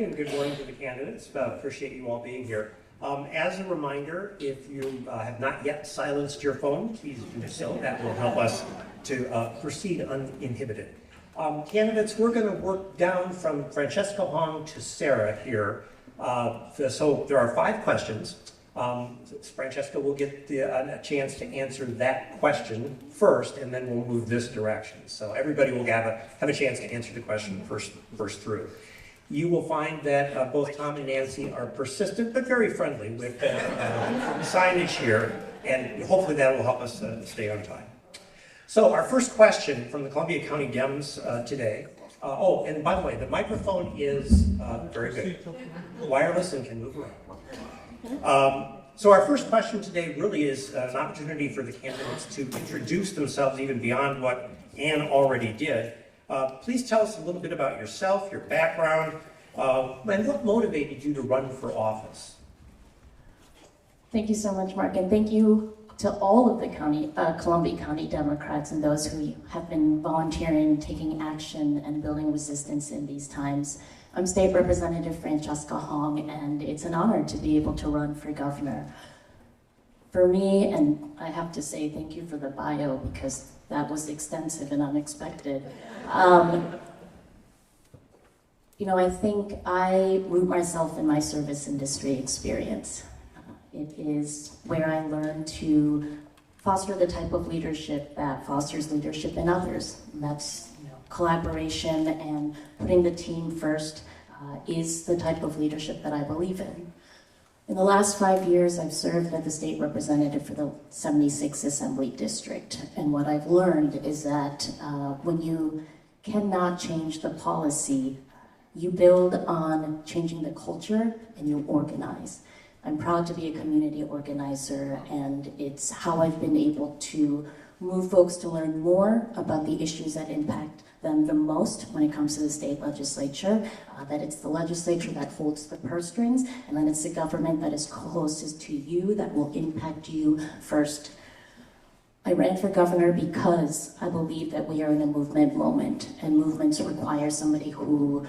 everybody, and good morning to the candidates. Appreciate you all being here. As a reminder, if you have not yet silenced your phone, please do so. That will help us to proceed uninhibited. Candidates, we're going to work down from Francesca Hong to Sara here. So there are 5 questions. Francesca will get a chance to answer that question first, and then we'll move this direction. So everybody will have a chance to answer the question first through. You will find that both Tom and Nancy are persistent but very friendly with signage here, and hopefully that will help us stay on time. So our first question from the Columbia County Dems today. Oh, and by the way, the microphone is very good, wireless, and can move around. So our first question today really is an opportunity for the candidates to introduce themselves even beyond what Ann already did. Please tell us a little bit about yourself, your background, and what motivated you to run for office. Thank you so much, Mark, and thank you to all of the Columbia County Democrats and those who have been volunteering, taking action, and building resistance in these times. I'm State Representative Francesca Hong, and it's an honor to be able to run for governor. For me, and I have to say thank you for the bio because that was extensive and unexpected. I think I root myself in my service industry experience. It is where I learned to foster the type of leadership that fosters leadership in others. And that's collaboration and putting the team first is the type of leadership that I believe in. In the last 5 years, I've served as the state representative for the 76th Assembly District. And what I've learned is that when you cannot change the policy, you build on changing the culture and you organize. I'm proud to be a community organizer, and it's how I've been able to move folks to learn more about the issues that impact them the most when it comes to the state legislature, that it's the legislature that holds the purse strings, and then it's the government that is closest to you that will impact you first. I ran for governor because I believe that we are in a movement moment, and movements require somebody who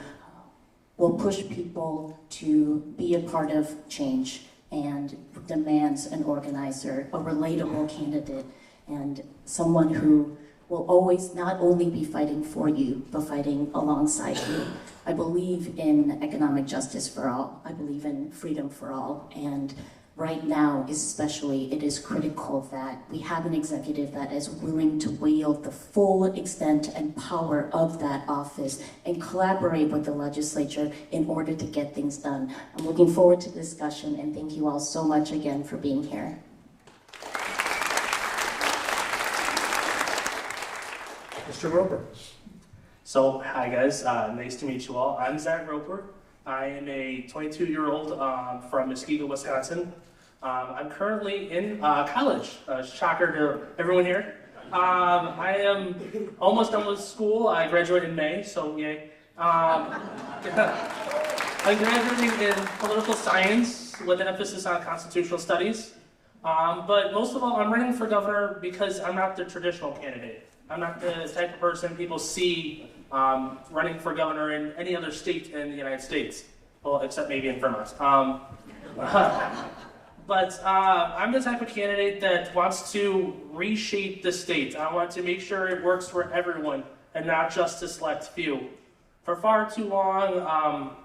will push people to be a part of change and demands an organizer, a relatable candidate, and someone who will always not only be fighting for you, but fighting alongside you. I believe in economic justice for all. I believe in freedom for all. And right now, especially, it is critical that we have an executive that is willing to wield the full extent and power of that office and collaborate with the legislature in order to get things done. I'm looking forward to the discussion, and thank you all so much again for being here. Mr. Roper. So, hi guys, nice to meet you all. I'm Zach Roper. I am a 22-year-old from Muskegon, Wisconsin. I'm currently in college, shocker to everyone here. I am almost done with school. I graduated in May, so yay. I'm graduating in political science with an emphasis on constitutional studies. But most of all, I'm running for governor because I'm not the traditional candidate. I'm not the type of person people see running for governor in any other state in the United States. Well, except maybe in Vermont. But I'm the type of candidate that wants to reshape the state. I want to make sure it works for everyone and not just a select few. For far too long,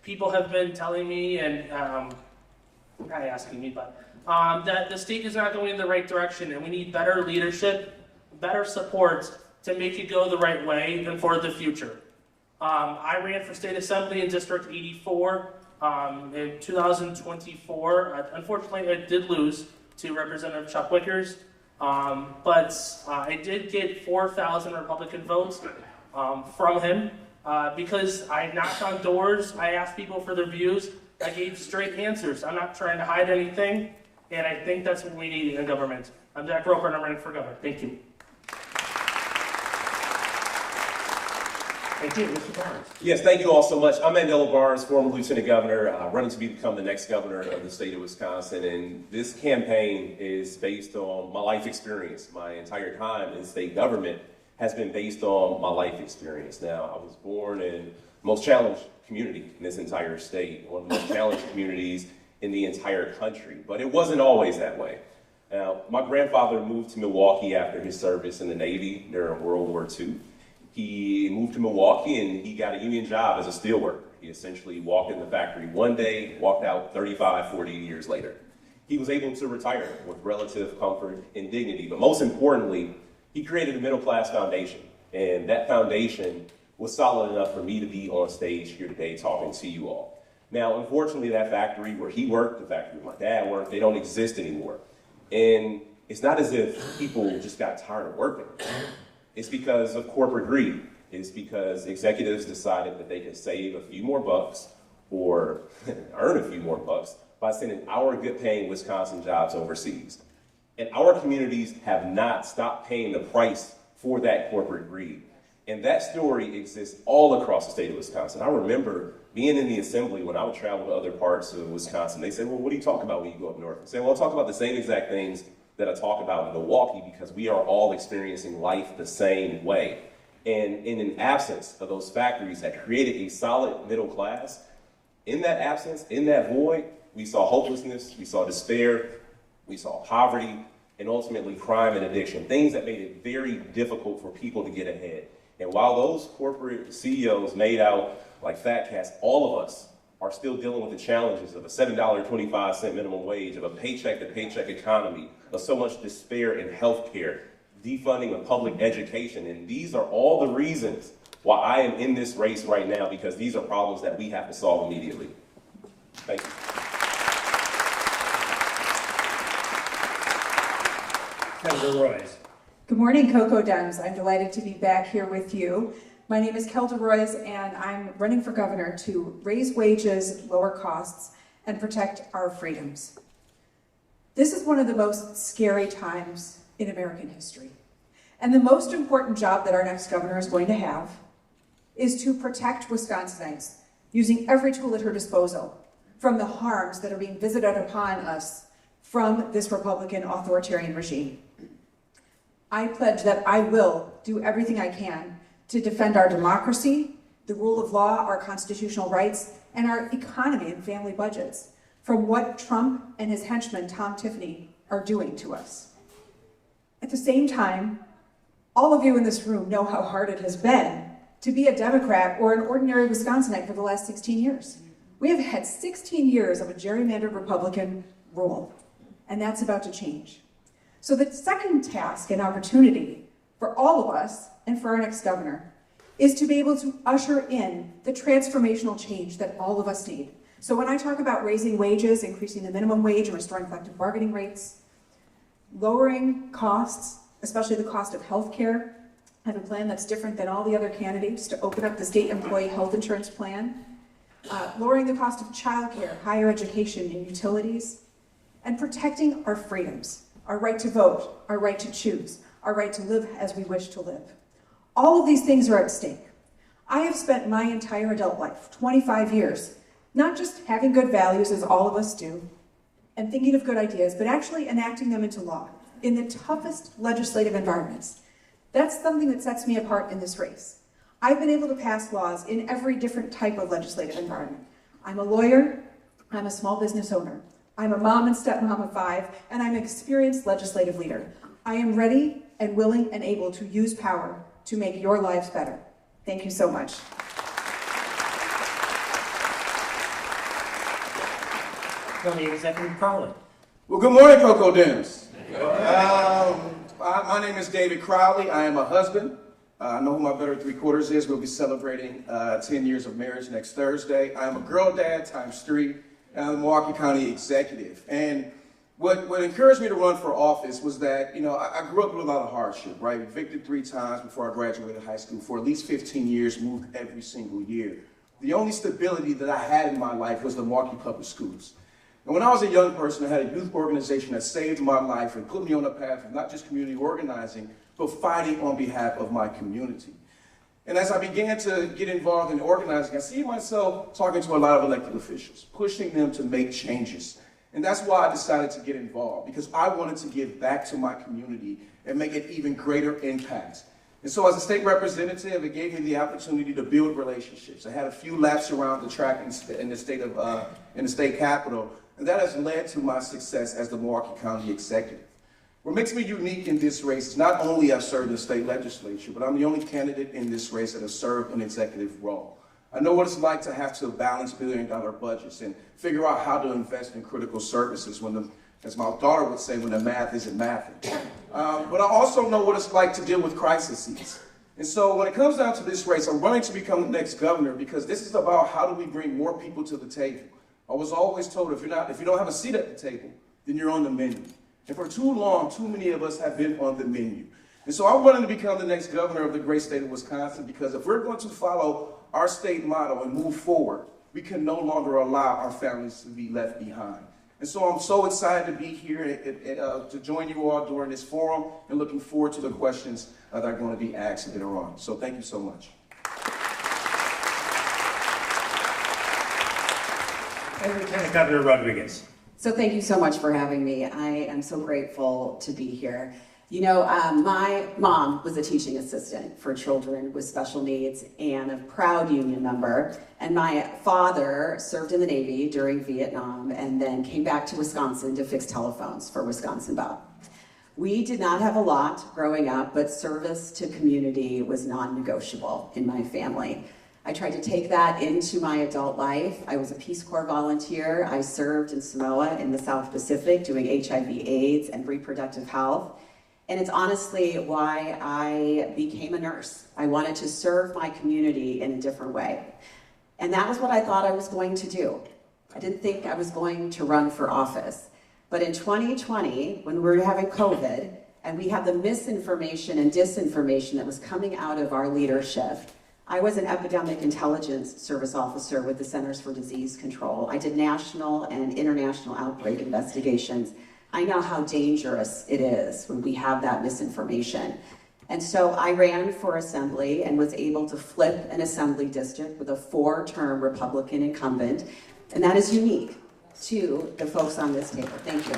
people have been telling me, and not asking me, but that the state is not going in the right direction and we need better leadership, better support to make it go the right way and for the future. I ran for state assembly in District 84 in 2024. Unfortunately, I did lose to Representative Chuck Wickers, but I did get 4,000 Republican votes from him because I knocked on doors, I asked people for their views, I gave straight answers. I'm not trying to hide anything, and I think that's what we need in government. I'm Zach Roper, and I'm running for governor. Thank you. Thank you, Mr. Barnes. Yes, thank you all so much. I'm Mandela Barnes, former Lieutenant Governor, running to become the next governor of the state of Wisconsin. And this campaign is based on my life experience. My entire time in state government has been based on my life experience. Now, I was born in the most challenged community in this entire state, one of the most challenged communities in the entire country. But it wasn't always that way. Now, my grandfather moved to Milwaukee after his service in the Navy during World War II. He moved to Milwaukee and he got a union job as a steelworker. He essentially walked in the factory one day, walked out 35, 40 years later. He was able to retire with relative comfort and dignity, but most importantly, he created a middle-class foundation. And that foundation was solid enough for me to be on stage here today talking to you all. Now, unfortunately, that factory where he worked, the factory where my dad worked, they don't exist anymore. And it's not as if people just got tired of working. It's because of corporate greed. It's because executives decided that they could save a few more bucks or earn a few more bucks by sending our good-paying Wisconsin jobs overseas. And our communities have not stopped paying the price for that corporate greed. And that story exists all across the state of Wisconsin. I remember being in the assembly when I would travel to other parts of Wisconsin. They said, well, what do you talk about when you go up north? I said, well, I talk about the same exact things that I talk about in Milwaukee because we are all experiencing life the same way. And in an absence of those factories that created a solid middle class, in that absence, in that void, we saw hopelessness, we saw despair, we saw poverty, and ultimately crime and addiction, things that made it very difficult for people to get ahead. And while those corporate CEOs made out like fat cats, all of us are still dealing with the challenges of a $7.25 minimum wage, of a paycheck-to-paycheck economy, of so much despair in healthcare, defunding of public education. And these are all the reasons why I am in this race right now, because these are problems that we have to solve immediately. Thank you. Kelda Roys. Good morning, CoCo Dems. I'm delighted to be back here with you. My name is Kelda Roys, and I'm running for governor to raise wages, lower costs, and protect our freedoms. This is one of the most scary times in American history. And the most important job that our next governor is going to have is to protect Wisconsinites using every tool at her disposal from the harms that are being visited upon us from this Republican authoritarian regime. I pledge that I will do everything I can to defend our democracy, the rule of law, our constitutional rights, and our economy and family budgets from what Trump and his henchman, Tom Tiffany, are doing to us. At the same time, all of you in this room know how hard it has been to be a Democrat or an ordinary Wisconsinite for the last 16 years. We have had 16 years of a gerrymandered Republican rule, and that's about to change. So the second task and opportunity for all of us and for our next governor is to be able to usher in the transformational change that all of us need. So when I talk about raising wages, increasing the minimum wage and restoring collective bargaining rates, lowering costs, especially the cost of healthcare, I have a plan that's different than all the other candidates to open up the state employee health insurance plan, lowering the cost of childcare, higher education, and utilities, and protecting our freedoms. Our right to vote, our right to choose, our right to live as we wish to live. All of these things are at stake. I have spent my entire adult life, 25 years, not just having good values as all of us do, and thinking of good ideas, but actually enacting them into law in the toughest legislative environments. That's something that sets me apart in this race. I've been able to pass laws in every different type of legislative environment. I'm a lawyer, I'm a small business owner. I'm a mom and stepmom of 5, and I'm an experienced legislative leader. I am ready and willing and able to use power to make your lives better. Thank you so much. County Executive Crowley. Well, good morning, CoCo Dems. My name is David Crowley. I am a husband. I know who my better three-quarters is. We'll be celebrating 10 years of marriage next Thursday. I am a girl dad times 3. And I'm the Milwaukee County executive. And what encouraged me to run for office was that, I grew up with a lot of hardship, right? Evicted 3 times before I graduated high school. For at least 15 years, moved every single year. The only stability that I had in my life was the Milwaukee Public Schools. And when I was a young person, I had a youth organization that saved my life and put me on a path of not just community organizing, but fighting on behalf of my community. And as I began to get involved in organizing, I see myself talking to a lot of elected officials, pushing them to make changes. And that's why I decided to get involved, because I wanted to give back to my community and make an even greater impact. And so as a state representative, it gave me the opportunity to build relationships. I had a few laps around the track in the state capitol, and that has led to my success as the Milwaukee County Executive. What makes me unique in this race is not only I've served in the state legislature, but I'm the only candidate in this race that has served an executive role. I know what it's like to have to balance billion-dollar budgets and figure out how to invest in critical services when as my daughter would say, when the math isn't mathing. But I also know what it's like to deal with crises. And so when it comes down to this race, I'm running to become the next governor because this is about how do we bring more people to the table. I was always told if you don't have a seat at the table, then you're on the menu. And for too long, too many of us have been on the menu. And so I'm running to become the next governor of the great state of Wisconsin because if we're going to follow our state motto and move forward, we can no longer allow our families to be left behind. And so I'm so excited to be here to join you all during this forum and looking forward to the questions that are going to be asked later on. So thank you so much. And Lieutenant Governor Rodriguez. So thank you so much for having me. I am so grateful to be here. You know, my mom was a teaching assistant for children with special needs and a proud union member. And my father served in the Navy during Vietnam and then came back to Wisconsin to fix telephones for Wisconsin Bell. We did not have a lot growing up, but service to community was non-negotiable in my family. I tried to take that into my adult life. I was a Peace Corps volunteer. I served in Samoa in the South Pacific doing HIV/AIDS and reproductive health. And it's honestly why I became a nurse. I wanted to serve my community in a different way. And that was what I thought I was going to do. I didn't think I was going to run for office. But in 2020, when we were having COVID, and we had the misinformation and disinformation that was coming out of our leadership, I was an epidemic intelligence service officer with the Centers for Disease Control. I did national and international outbreak investigations. I know how dangerous it is when we have that misinformation. And so I ran for assembly and was able to flip an assembly district with a 4-term Republican incumbent. And that is unique to the folks on this table. Thank you.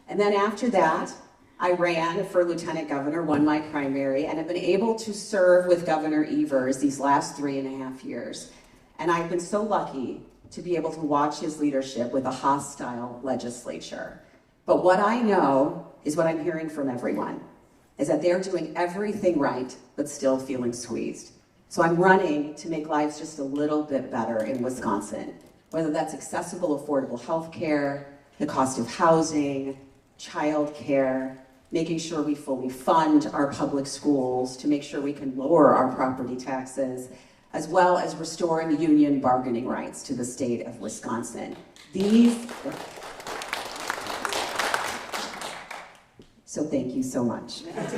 And then after that, I ran for lieutenant governor, won my primary, and have been able to serve with Governor Evers these last 3.5 years. And I've been so lucky to be able to watch his leadership with a hostile legislature. But what I know is what I'm hearing from everyone, is that they're doing everything right, but still feeling squeezed. So I'm running to make lives just a little bit better in Wisconsin, whether that's accessible, affordable health care, the cost of housing, child care, making sure we fully fund our public schools, to make sure we can lower our property taxes, as well as restoring union bargaining rights to the state of Wisconsin. So thank you so much. Thank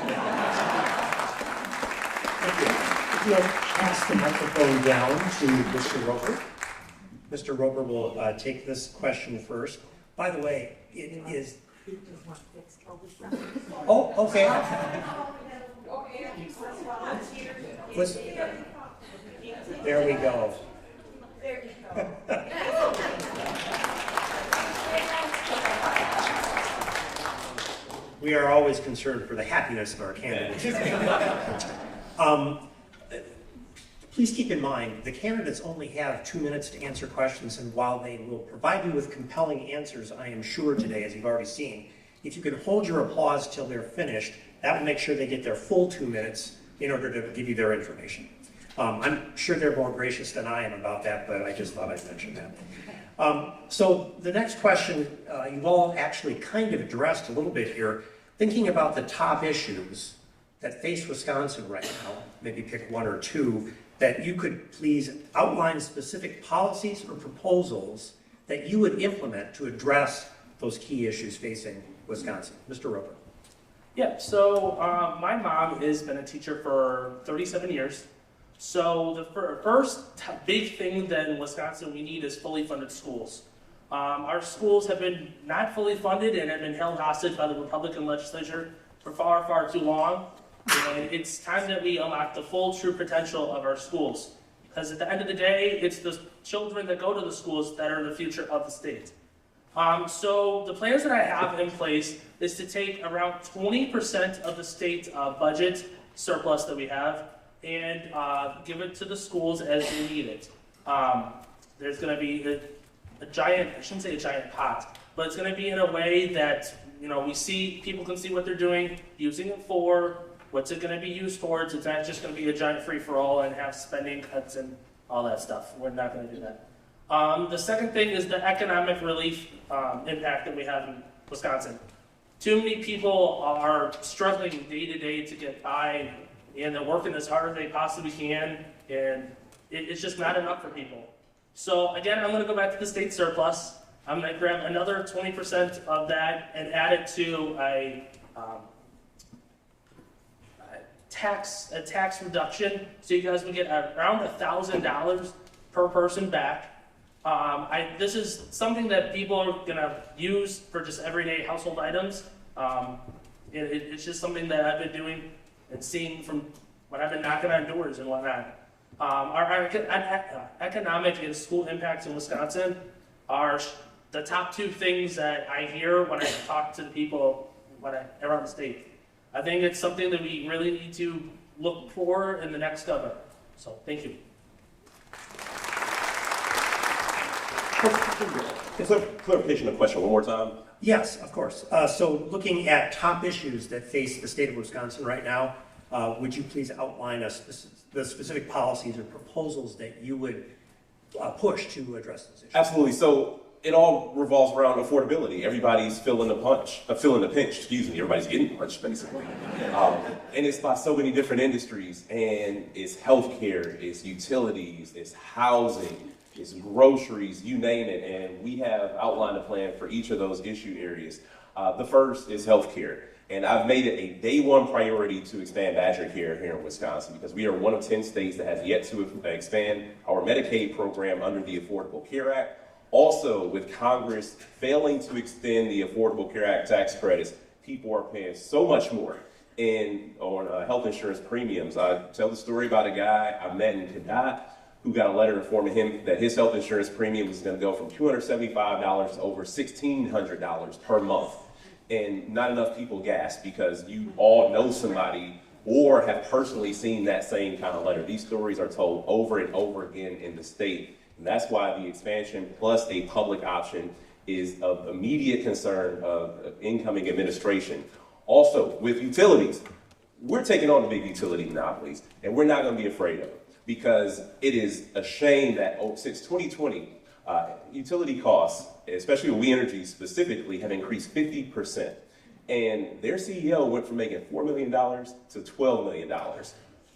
you. If you'll pass the microphone down to Mr. Roper. Mr. Roper will take this question first. By the way, it is... Oh, okay. There we go. We are always concerned for the happiness of our candidates. Please keep in mind, the candidates only have 2 minutes to answer questions, and while they will provide you with compelling answers, I am sure today, as you've already seen, if you can hold your applause till they're finished, that will make sure they get their full 2 minutes in order to give you their information. I'm sure they're more gracious than I am about that, but I just thought I'd mention that. So the next question, you've all actually kind of addressed a little bit here, thinking about the top issues that face Wisconsin right now, maybe pick 1 or 2, that you could please outline specific policies or proposals that you would implement to address those key issues facing Wisconsin. Mr. Roper. Yeah, so my mom has been a teacher for 37 years. So the first big thing that in Wisconsin we need is fully funded schools. Our schools have been not fully funded and have been held hostage by the Republican legislature for far, far too long. And it's time that we unlock the full true potential of our schools. Because at the end of the day, it's the children that go to the schools that are the future of the state. So the plans that I have in place is to take around 20% of the state budget surplus that we have and give it to the schools as they need it. There's going to be a giant, I shouldn't say a giant pot, but it's going to be in a way that, we see, people can see what they're doing, using it for, what's it going to be used towards. It's not just going to be a giant free-for-all and have spending cuts and all that stuff. We're not going to do that. The second thing is the economic relief impact that we have in Wisconsin. Too many people are struggling day to day to get by, and they're working as hard as they possibly can, and it's just not enough for people. So again, I'm going to go back to the state surplus. I'm going to grab another 20% of that and add it to a tax reduction, so you guys would get around $1,000 per person back. This is something that people are gonna use for just everyday household items. It's just something that I've been doing and seeing from when I've been knocking on doors and whatnot. Our economic and school impacts in Wisconsin are the top two things that I hear when I talk to the people around the state. I think it's something that we really need to look for in the next governor. So, thank you. Clarification of the question one more time. Yes, of course. So looking at top issues that face the state of Wisconsin right now, would you please outline us the specific policies or proposals that you would push to address those issues? Absolutely. So it all revolves around affordability. Everybody's feeling the pinch, excuse me. Everybody's getting punched, basically. And it's by so many different industries, and it's healthcare, it's utilities, it's housing, it's groceries, you name it, and we have outlined a plan for each of those issue areas. The first is healthcare, and I've made it a day one priority to expand Badger Care here in Wisconsin, because we are one of 10 states that has yet to expand our Medicaid program under the Affordable Care Act. Also, with Congress failing to extend the Affordable Care Act tax credits, people are paying so much more on health insurance premiums. I tell the story about a guy I met in Cadott who got a letter informing him that his health insurance premium was going to go from $275 to over $1,600 per month. And not enough people gasped, because you all know somebody or have personally seen that same kind of letter. These stories are told over and over again in the state. And that's why the expansion plus a public option is of immediate concern of incoming administration. Also, with utilities, we're taking on the big utility monopolies, and we're not going to be afraid of it. Because it is a shame that since 2020, utility costs, especially with We Energy specifically, have increased 50%. And their CEO went from making $4 million to $12 million.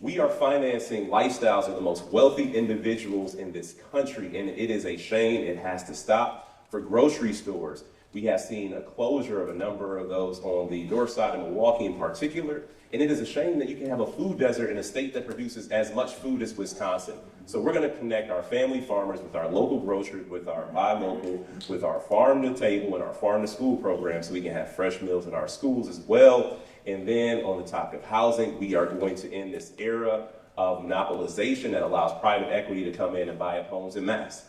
We are financing lifestyles of the most wealthy individuals in this country, and it is a shame. It has to stop. For grocery stores, we have seen a closure of a number of those on the north side of Milwaukee in particular. And it is a shame that you can have a food desert in a state that produces as much food as Wisconsin. So we're going to connect our family farmers with our local grocers, with our buy local, with our farm to table and our farm to school program, so we can have fresh meals in our schools as well. And then on the topic of housing, we are going to end this era of monopolization that allows private equity to come in and buy up homes en masse.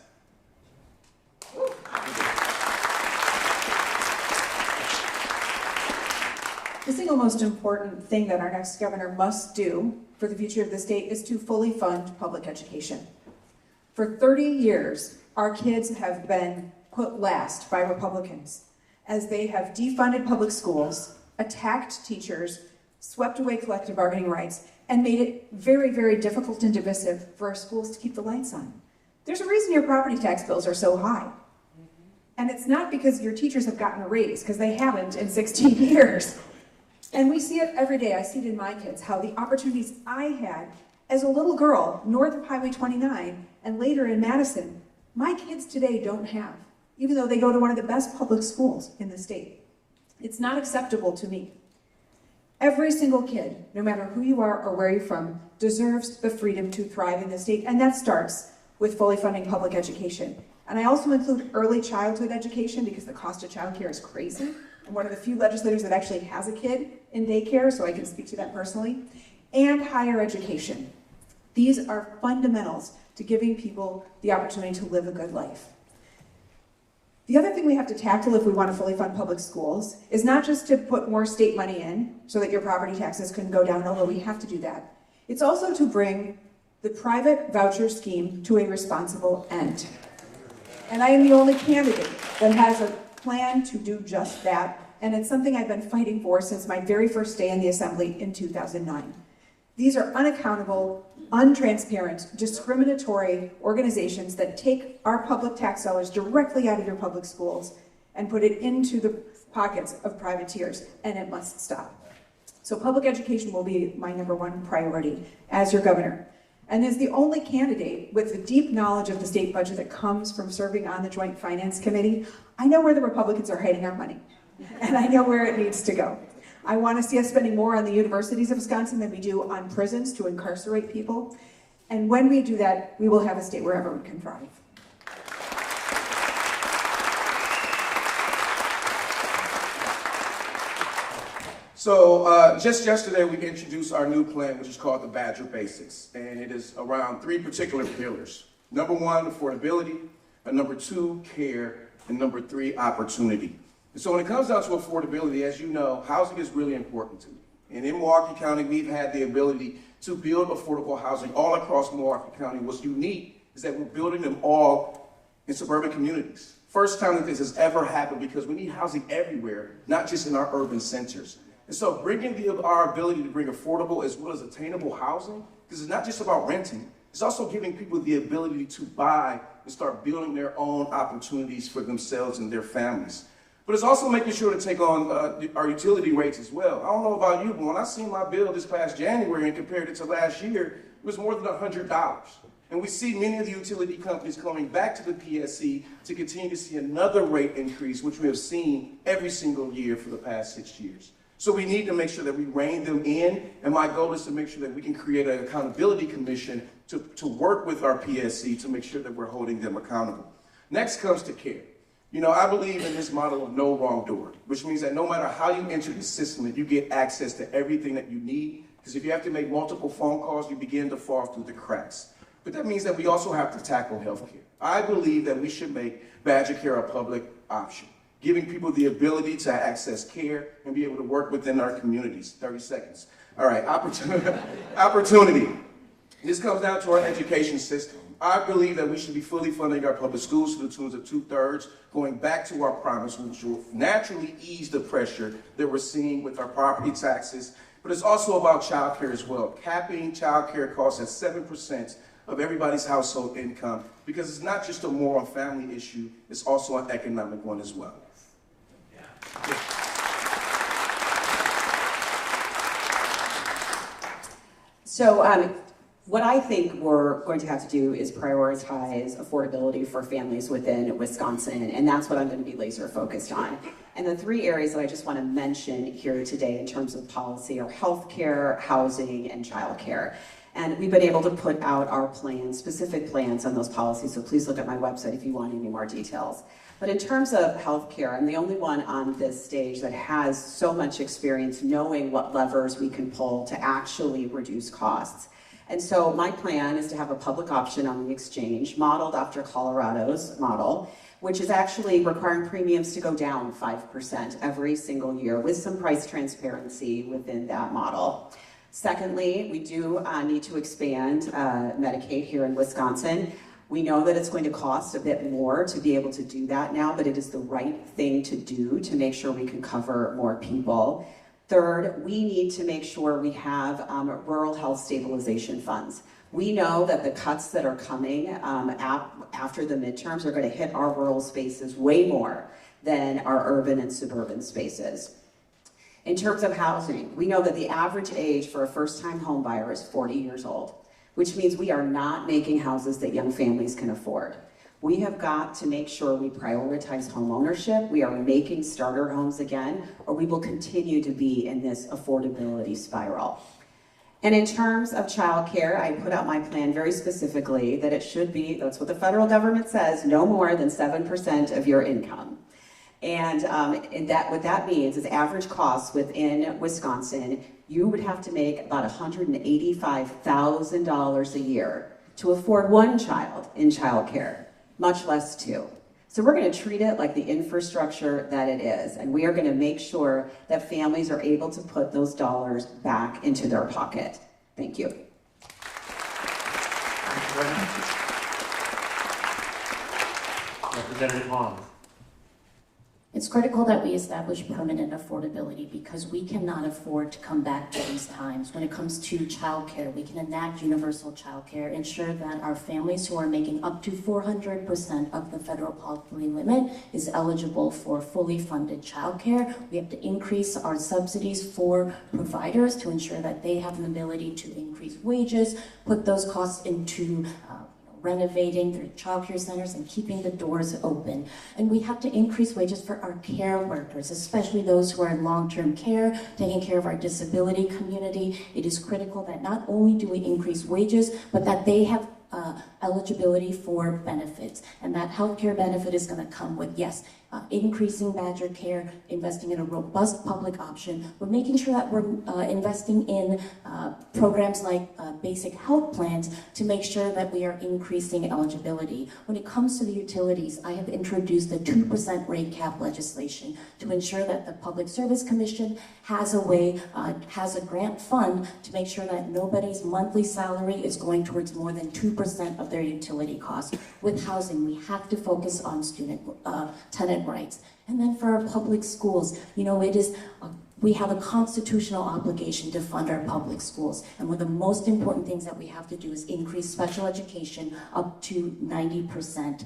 The single most important thing that our next governor must do for the future of the state is to fully fund public education. For 30 years, our kids have been put last by Republicans as they have defunded public schools, attacked teachers, swept away collective bargaining rights, and made it very, very difficult and divisive for our schools to keep the lights on. There's a reason your property tax bills are so high. And it's not because your teachers have gotten a raise, because they haven't in 16 years. And we see it every day. I see it in my kids, how the opportunities I had as a little girl north of Highway 29 and later in Madison, my kids today don't have, even though they go to one of the best public schools in the state. It's not acceptable to me. Every single kid, no matter who you are or where you're from, deserves the freedom to thrive in the state, and that starts with fully funding public education. And I also include early childhood education, because the cost of childcare is crazy. I'm one of the few legislators that actually has a kid in daycare, so I can speak to that personally. And higher education. These are fundamentals to giving people the opportunity to live a good life. The other thing we have to tackle if we want to fully fund public schools is not just to put more state money in so that your property taxes can go down, although we have to do that. It's also to bring the private voucher scheme to a responsible end. And I am the only candidate that has a plan to do just that, and it's something I've been fighting for since my very first day in the Assembly in 2009. These are unaccountable, untransparent, discriminatory organizations that take our public tax dollars directly out of your public schools and put it into the pockets of privateers, and it must stop. So public education will be my #1 priority as your governor. And as the only candidate with the deep knowledge of the state budget that comes from serving on the Joint Finance Committee, I know where the Republicans are hiding our money, and I know where it needs to go. I want to see us spending more on the universities of Wisconsin than we do on prisons to incarcerate people. And when we do that, we will have a state where everyone can thrive. So just yesterday, we introduced our new plan, which is called the Badger Basics. And it is around 3 particular pillars. #1, affordability. #2, care. And #3, opportunity. And so when it comes down to affordability, as you know, housing is really important to me. And in Milwaukee County, we've had the ability to build affordable housing all across Milwaukee County. What's unique is that we're building them all in suburban communities. First time that this has ever happened, because we need housing everywhere, not just in our urban centers. And so bringing our ability to bring affordable as well as attainable housing, because it's not just about renting, it's also giving people the ability to buy and start building their own opportunities for themselves and their families. But it's also making sure to take on our utility rates as well. I don't know about you, but when I seen my bill this past January and compared it to last year, it was more than $100. And we see many of the utility companies coming back to the PSC to continue to see another rate increase, which we have seen every single year for the past 6 years. So we need to make sure that we rein them in, and my goal is to make sure that we can create an accountability commission to work with our PSC to make sure that we're holding them accountable. Next comes to care. You know, I believe in this model of no wrong door, which means that no matter how you enter the system, that you get access to everything that you need, because if you have to make multiple phone calls, you begin to fall through the cracks. But that means that we also have to tackle healthcare. I believe that we should make Badger Care a public option, giving people the ability to access care and be able to work within our communities. 30 seconds. All right, opportunity. This comes down to our education system. I believe that we should be fully funding our public schools to the tunes of 2/3, going back to our promise, which will naturally ease the pressure that we're seeing with our property taxes. But it's also about child care as well, capping child care costs at 7% of everybody's household income, because it's not just a moral family issue, it's also an economic one as well. So what I think we're going to have to do is prioritize affordability for families within Wisconsin, and that's what I'm going to be laser focused on. And the 3 areas that I just want to mention here today in terms of policy are healthcare, housing, and childcare. And we've been able to put out our plans, specific plans on those policies, so please look at my website if you want any more details. But in terms of healthcare, I'm the only one on this stage that has so much experience knowing what levers we can pull to actually reduce costs. And so my plan is to have a public option on the exchange, modeled after Colorado's model, which is actually requiring premiums to go down 5% every single year with some price transparency within that model. Secondly, we do need to expand Medicaid here in Wisconsin. We know that it's going to cost a bit more to be able to do that now, but it is the right thing to do to make sure we can cover more people. Third, we need to make sure we have rural health stabilization funds. We know that the cuts that are coming after the midterms are going to hit our rural spaces way more than our urban and suburban spaces. In terms of housing, we know that the average age for a first-time home buyer is 40 years old, which means we are not making houses that young families can afford. We have got to make sure we prioritize home ownership. We are making starter homes again, or we will continue to be in this affordability spiral. And in terms of childcare, I put out my plan very specifically that it should be, that's what the federal government says, no more than 7% of your income. And what that means is average costs within Wisconsin, you would have to make about $185,000 a year to afford 1 child in childcare, much less 2. So we're going to treat it like the infrastructure that it is, and we are going to make sure that families are able to put those dollars back into their pocket. Thank you. Thank you very much. Representative Hong. It's critical that we establish permanent affordability because we cannot afford to come back to these times. When it comes to childcare, we can enact universal childcare, ensure that our families who are making up to 400% of the federal poverty limit is eligible for fully funded childcare. We have to increase our subsidies for providers to ensure that they have the ability to increase wages, put those costs into renovating their childcare centers and keeping the doors open. And we have to increase wages for our care workers, especially those who are in long-term care, taking care of our disability community. It is critical that not only do we increase wages, but that they have eligibility for benefits. And that healthcare benefit is going to come with, yes, increasing Badger Care, investing in a robust public option. We're making sure that we're investing in programs like basic health plans to make sure that we are increasing eligibility. When it comes to the utilities, I have introduced the 2% rate cap legislation to ensure that the Public Service Commission has a way, has a grant fund to make sure that nobody's monthly salary is going towards more than 2% of their utility costs. With housing, we have to focus on tenant rights. And then for our public schools, it is, we have a constitutional obligation to fund our public schools. And one of the most important things that we have to do is increase special education up to 90%.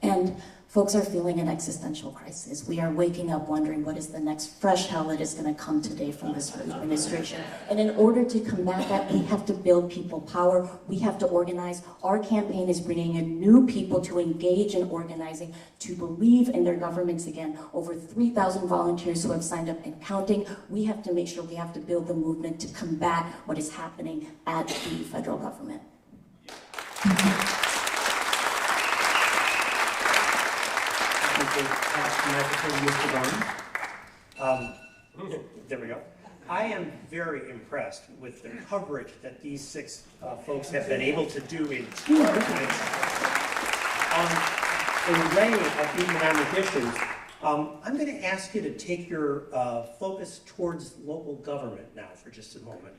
And folks are feeling an existential crisis. We are waking up wondering what is the next fresh hell that is going to come today from this administration. And in order to combat that, we have to build people power. We have to organize. Our campaign is bringing in new people to engage in organizing, to believe in their governments again. Over 3,000 volunteers who have signed up and counting. We have to make sure we have to build the movement to combat what is happening at the federal government. There we go. I am very impressed with the coverage that these six folks have been able to do in 2 arguments on an array of economic issues. I'm going to ask you to take your focus towards local government now for just a moment.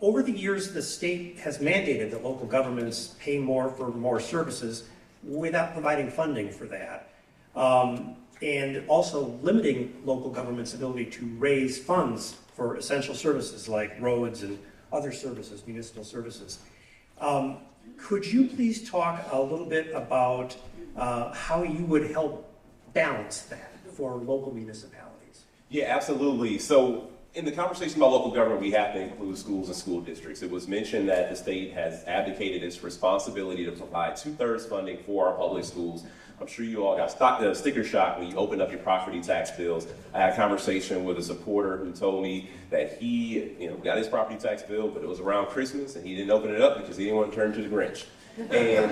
Over the years, the state has mandated that local governments pay more for more services without providing funding for that. And also limiting local government's ability to raise funds for essential services like roads and other services, municipal services. Could you please talk a little bit about how you would help balance that for local municipalities? Yeah, absolutely. So in the conversation about local government, we have to include schools and school districts. It was mentioned that the state has abdicated its responsibility to provide 2/3 funding for our public schools. I'm sure you all got sticker shock when you opened up your property tax bills. I had a conversation with a supporter who told me that he got his property tax bill, but it was around Christmas and he didn't open it up because he didn't want to turn to the Grinch. And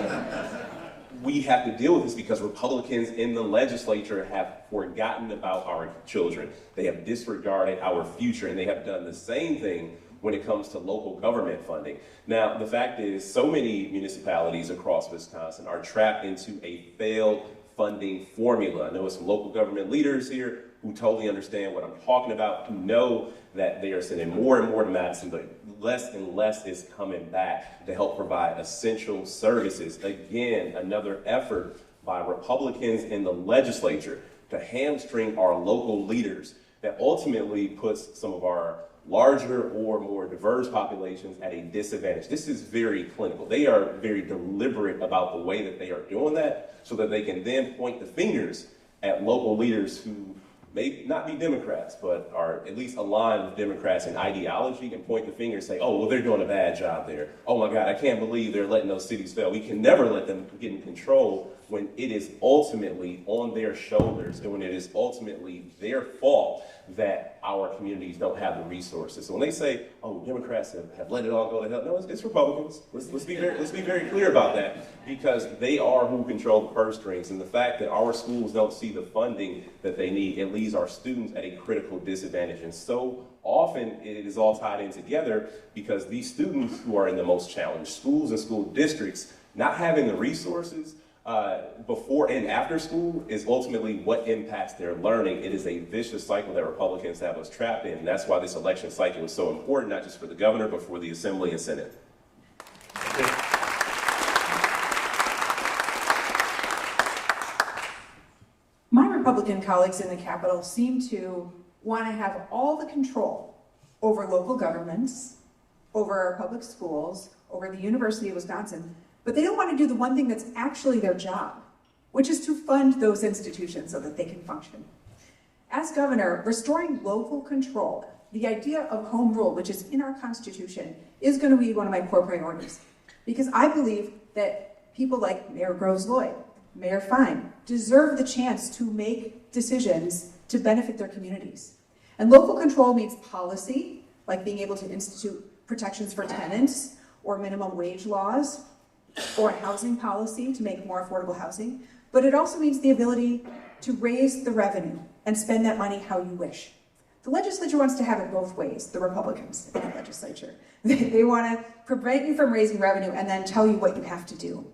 we have to deal with this because Republicans in the legislature have forgotten about our children. They have disregarded our future, and they have done the same thing when it comes to local government funding. Now, the fact is, so many municipalities across Wisconsin are trapped into a failed funding formula. I know some local government leaders here who totally understand what I'm talking about, who know that they are sending more and more to Madison, but less and less is coming back to help provide essential services. Again, another effort by Republicans in the legislature to hamstring our local leaders that ultimately puts some of our larger or more diverse populations at a disadvantage. This is very clinical. They are very deliberate about the way that they are doing that so that they can then point the fingers at local leaders who may not be Democrats, but are at least aligned with Democrats in ideology and point the finger and say, oh, well, they're doing a bad job there. Oh my God, I can't believe they're letting those cities fail. We can never let them get in control when it is ultimately on their shoulders and when it is ultimately their fault that our communities don't have the resources. So when they say, oh, Democrats have let it all go to hell, no, it's Republicans. Let's be very clear about that, because they are who control the purse strings. And the fact that our schools don't see the funding that they need, it leaves our students at a critical disadvantage. And so often it is all tied in together because these students who are in the most challenged schools and school districts, not having the resources, before and after school is ultimately what impacts their learning. It is a vicious cycle that Republicans have us trapped in. And that's why this election cycle is so important, not just for the governor, but for the Assembly and Senate. My Republican colleagues in the Capitol seem to want to have all the control over local governments, over our public schools, over the University of Wisconsin, but they don't want to do the one thing that's actually their job, which is to fund those institutions so that they can function. As governor, restoring local control, the idea of home rule, which is in our Constitution, is going to be one of my core priorities. Because I believe that people like Mayor Groves-Lloyd, Mayor Fine, deserve the chance to make decisions to benefit their communities. And local control means policy, like being able to institute protections for tenants, or minimum wage laws, or housing policy to make more affordable housing. But it also means the ability to raise the revenue and spend that money how you wish. The legislature wants to have it both ways, the Republicans in the legislature. They want to prevent you from raising revenue and then tell you what you have to do.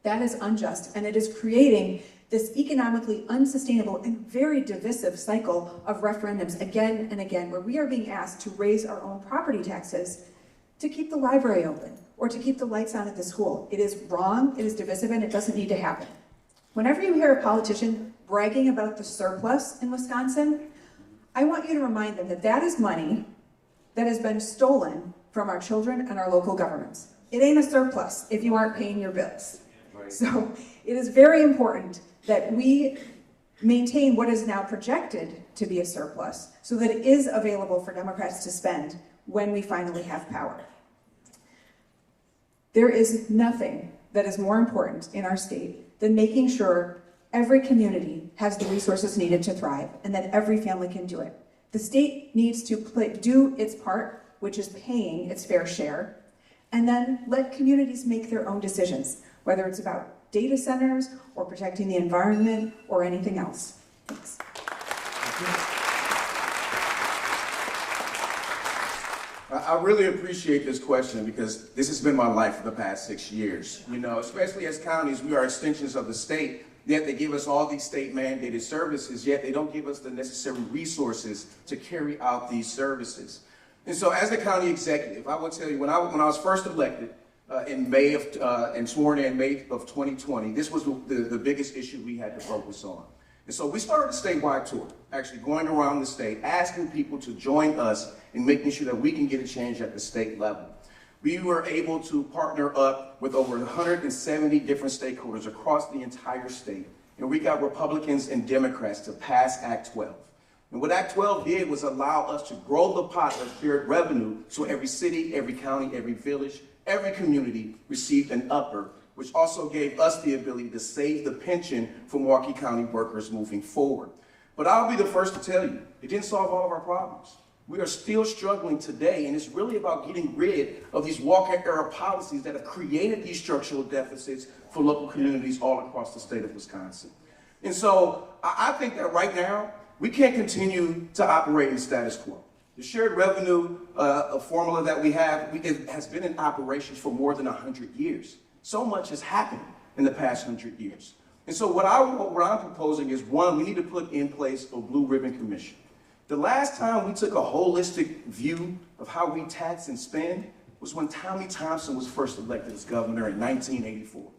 That is unjust, and it is creating this economically unsustainable and very divisive cycle of referendums again and again, where we are being asked to raise our own property taxes to keep the library open or to keep the lights on at the school. It is wrong, it is divisive, and it doesn't need to happen. Whenever you hear a politician bragging about the surplus in Wisconsin, I want you to remind them that that is money that has been stolen from our children and our local governments. It ain't a surplus if you aren't paying your bills. Right. So it is very important that we maintain what is now projected to be a surplus so that it is available for Democrats to spend when we finally have power. There is nothing that is more important in our state than making sure every community has the resources needed to thrive and that every family can do it. The state needs to do its part, which is paying its fair share, and then let communities make their own decisions, whether it's about data centers or protecting the environment or anything else. Thanks. I really appreciate this question because this has been my life for the past 6 years. You know, especially as counties, we are extensions of the state, yet they give us all these state mandated services, yet they don't give us the necessary resources to carry out these services. And so as the county executive, I will tell you, when I was first elected in May of, and sworn in May of 2020, this was the biggest issue we had to focus on. And so we started a statewide tour, actually going around the state, asking people to join us in making sure that we can get a change at the state level. We were able to partner up with over 170 different stakeholders across the entire state. And we got Republicans and Democrats to pass Act 12. And what Act 12 did was allow us to grow the pot of shared revenue so every city, every county, every village, every community received an upper, which also gave us the ability to save the pension for Milwaukee County workers moving forward. But I'll be the first to tell you, it didn't solve all of our problems. We are still struggling today, and it's really about getting rid of these Walker-era policies that have created these structural deficits for local communities all across the state of Wisconsin. And so I think that right now, we can't continue to operate in status quo. The shared revenue formula that we have it has been in operation for more than 100 years. So much has happened in the past 100 years. And so what I'm proposing is, one, we need to put in place a blue ribbon commission. The last time we took a holistic view of how we tax and spend was when Tommy Thompson was first elected as governor in 1984,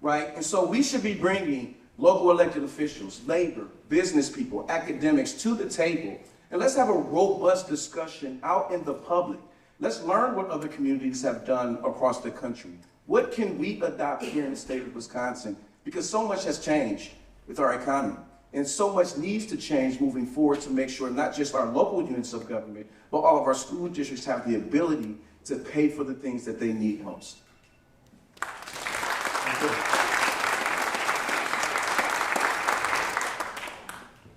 right? And so we should be bringing local elected officials, labor, business people, academics to the table, and let's have a robust discussion out in the public. Let's learn what other communities have done across the country. What can we adopt here in the state of Wisconsin? Because so much has changed with our economy. And so much needs to change moving forward to make sure not just our local units of government, but all of our school districts have the ability to pay for the things that they need most.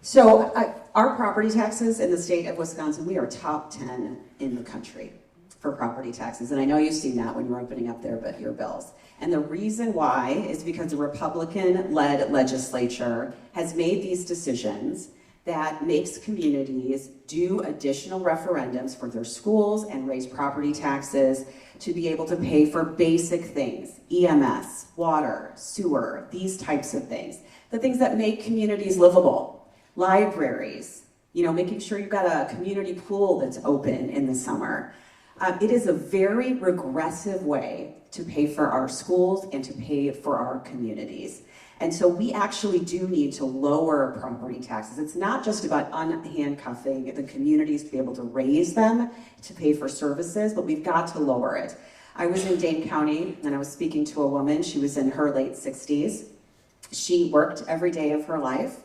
So our property taxes in the state of Wisconsin, we are top 10 in the country for property taxes. And I know you've seen that when you're opening up your bills. And the reason why is because the Republican-led legislature has made these decisions that makes communities do additional referendums for their schools and raise property taxes to be able to pay for basic things, EMS, water, sewer, these types of things. The things that make communities livable, libraries, making sure you've got a community pool that's open in the summer. It is a very regressive way to pay for our schools and to pay for our communities. And so we actually do need to lower property taxes. It's not just about unhandcuffing the communities to be able to raise them to pay for services, but we've got to lower it. I was in Dane County and I was speaking to a woman. She was in her late 60s. She worked every day of her life.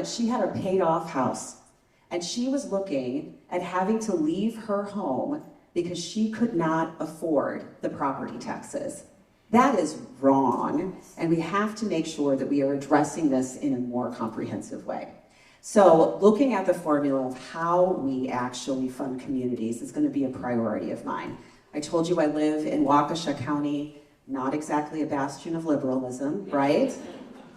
She had a paid off house and she was looking at having to leave her home because she could not afford the property taxes. That is wrong, and we have to make sure that we are addressing this in a more comprehensive way. So looking at the formula of how we actually fund communities is going to be a priority of mine. I told you I live in Waukesha County, not exactly a bastion of liberalism, right?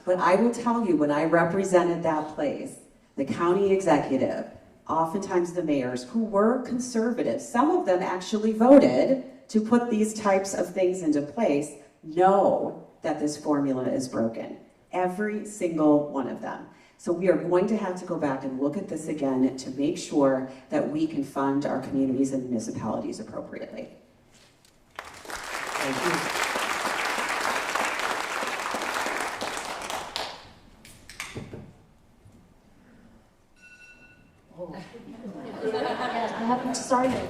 But I will tell you, when I represented that place, the county executive, oftentimes the mayors who were conservative, some of them actually voted to put these types of things into place, know that this formula is broken. Every single one of them. So we are going to have to go back and look at this again to make sure that we can fund our communities and municipalities appropriately. Thank you. Oh. I haven't started.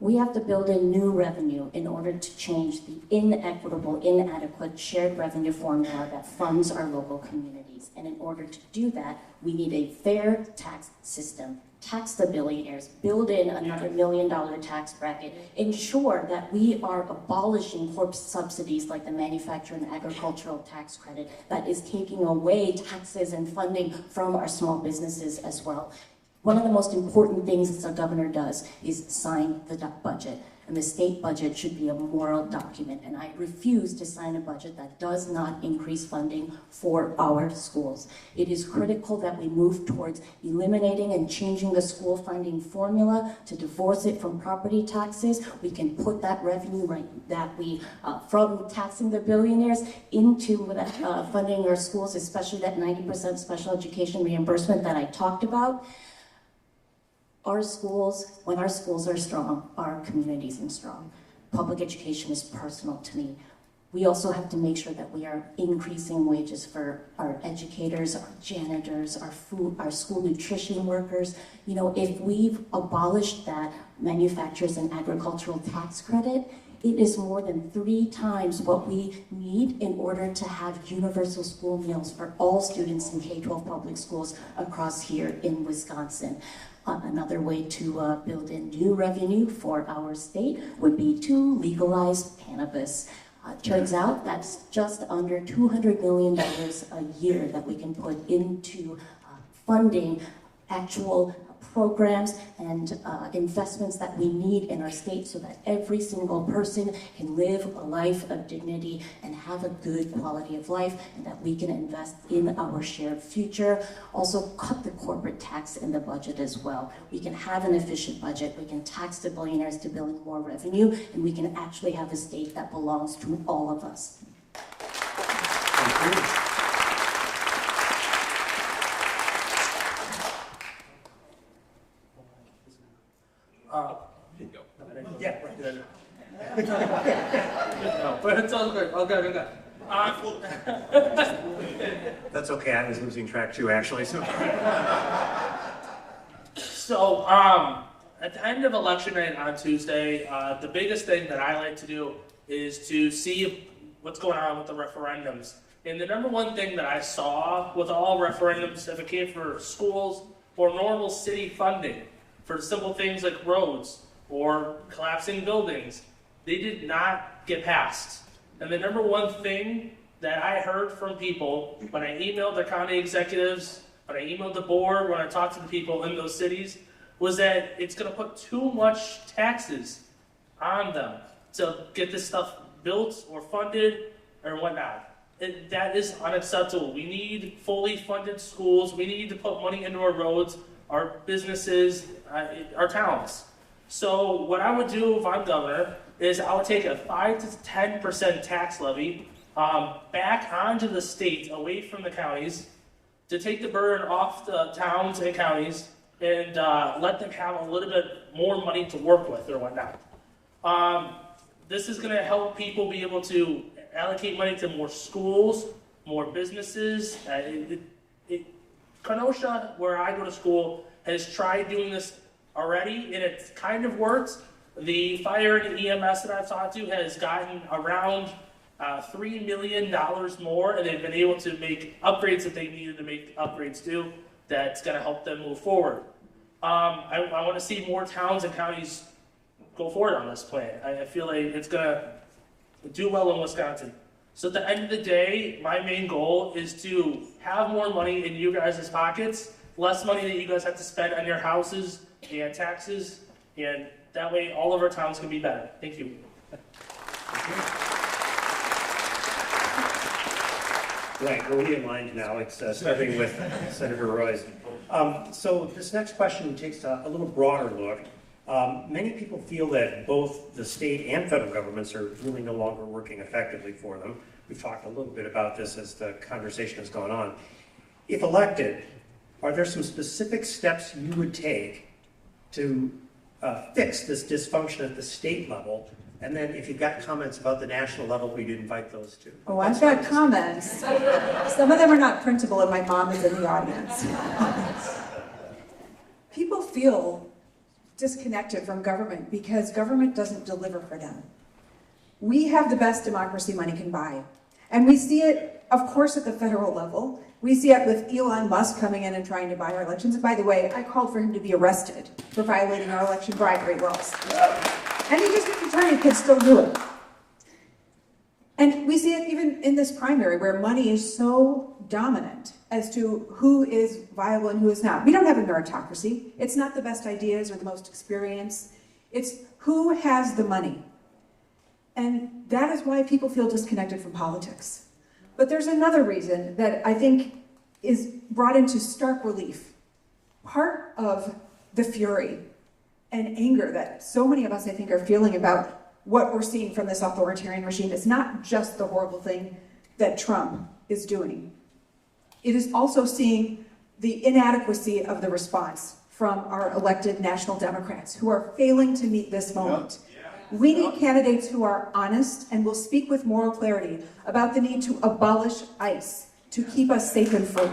We have to build in new revenue in order to change the inequitable, inadequate shared revenue formula that funds our local communities. And in order to do that, we need a fair tax system. Tax the billionaires, build in another $1 million tax bracket, ensure that we are abolishing corporate subsidies like the manufacturer and agricultural tax credit that is taking away taxes and funding from our small businesses as well. One of the most important things that the governor does is sign the budget. And the state budget should be a moral document. And I refuse to sign a budget that does not increase funding for our schools. It is critical that we move towards eliminating and changing the school funding formula to divorce it from property taxes. We can put that revenue from taxing the billionaires into funding our schools, especially that 90% special education reimbursement that I talked about. Our schools, when our schools are strong, our communities are strong. Public education is personal to me. We also have to make sure that we are increasing wages for our educators, our janitors, our school nutrition workers. If we've abolished that manufacturers and agricultural tax credit, it is more than 3 times what we need in order to have universal school meals for all students in K-12 public schools across here in Wisconsin. Another way to build in new revenue for our state would be to legalize cannabis. Turns out that's just under $200 million a year that we can put into funding actual programs and investments that we need in our state so that every single person can live a life of dignity and have a good quality of life, and that we can invest in our shared future. Also cut the corporate tax in the budget as well. We can have an efficient budget, we can tax the billionaires to build more revenue, and we can actually have a state that belongs to all of us. Thank you. Yeah, right. No, but it's all good. All good. That's okay, I was losing track too, actually. So, at the end of election night on Tuesday, the biggest thing that I like to do is to see what's going on with the referendums. And the number one thing that I saw with all referendums, if it came for schools or normal city funding, for simple things like roads or collapsing buildings, they did not get passed. And the number one thing that I heard from people when I emailed the county executives, when I emailed the board, when I talked to the people in those cities, was that it's going to put too much taxes on them to get this stuff built or funded or whatnot. that is unacceptable. We need fully funded schools. We need to put money into our roads, our businesses, our towns. So what I would do if I'm governor is I would take a 5 to 10% tax levy back onto the state, away from the counties, to take the burden off the towns and counties and let them have a little bit more money to work with or whatnot. This is going to help people be able to allocate money to more schools, more businesses. Kenosha, where I go to school, has tried doing this already, and it kind of works. The fire and EMS that I've talked to has gotten around $3 million more, and they've been able to make upgrades that they needed to make upgrades to. That's going to help them move forward. I want to see more towns and counties go forward on this plan. I feel like it's going to do well in Wisconsin. So at the end of the day, my main goal is to have more money in you guys' pockets, less money that you guys have to spend on your houses and taxes, and that way all of our towns can be better. Thank you. Right, we're realigned now. It's starting with Senator Roys. So this next question takes a little broader look. Many people feel that both the state and federal governments are really no longer working effectively for them. We've talked a little bit about this as the conversation has gone on. If elected, are there some specific steps you would take to fix this dysfunction at the state level? And then if you've got comments about the national level, we'd invite those too. Oh, I've got comments. Some of them are not printable, and my mom is in the audience. People feel disconnected from government because government doesn't deliver for them. We have the best democracy money can buy. And we see it, of course, at the federal level. We see it with Elon Musk coming in and trying to buy our elections. And by the way, I called for him to be arrested for violating our election bribery laws. Any district attorney could still do it. And we see it even in this primary where money is so dominant as to who is viable and who is not. We don't have a meritocracy. It's not the best ideas or the most experience. It's who has the money. And that is why people feel disconnected from politics. But there's another reason that I think is brought into stark relief. Part of the fury and anger that so many of us, I think, are feeling about what we're seeing from this authoritarian regime is not just the horrible thing that Trump is doing. It is also seeing the inadequacy of the response from our elected national Democrats who are failing to meet this moment. We need candidates who are honest and will speak with moral clarity about the need to abolish ICE to keep us safe and free.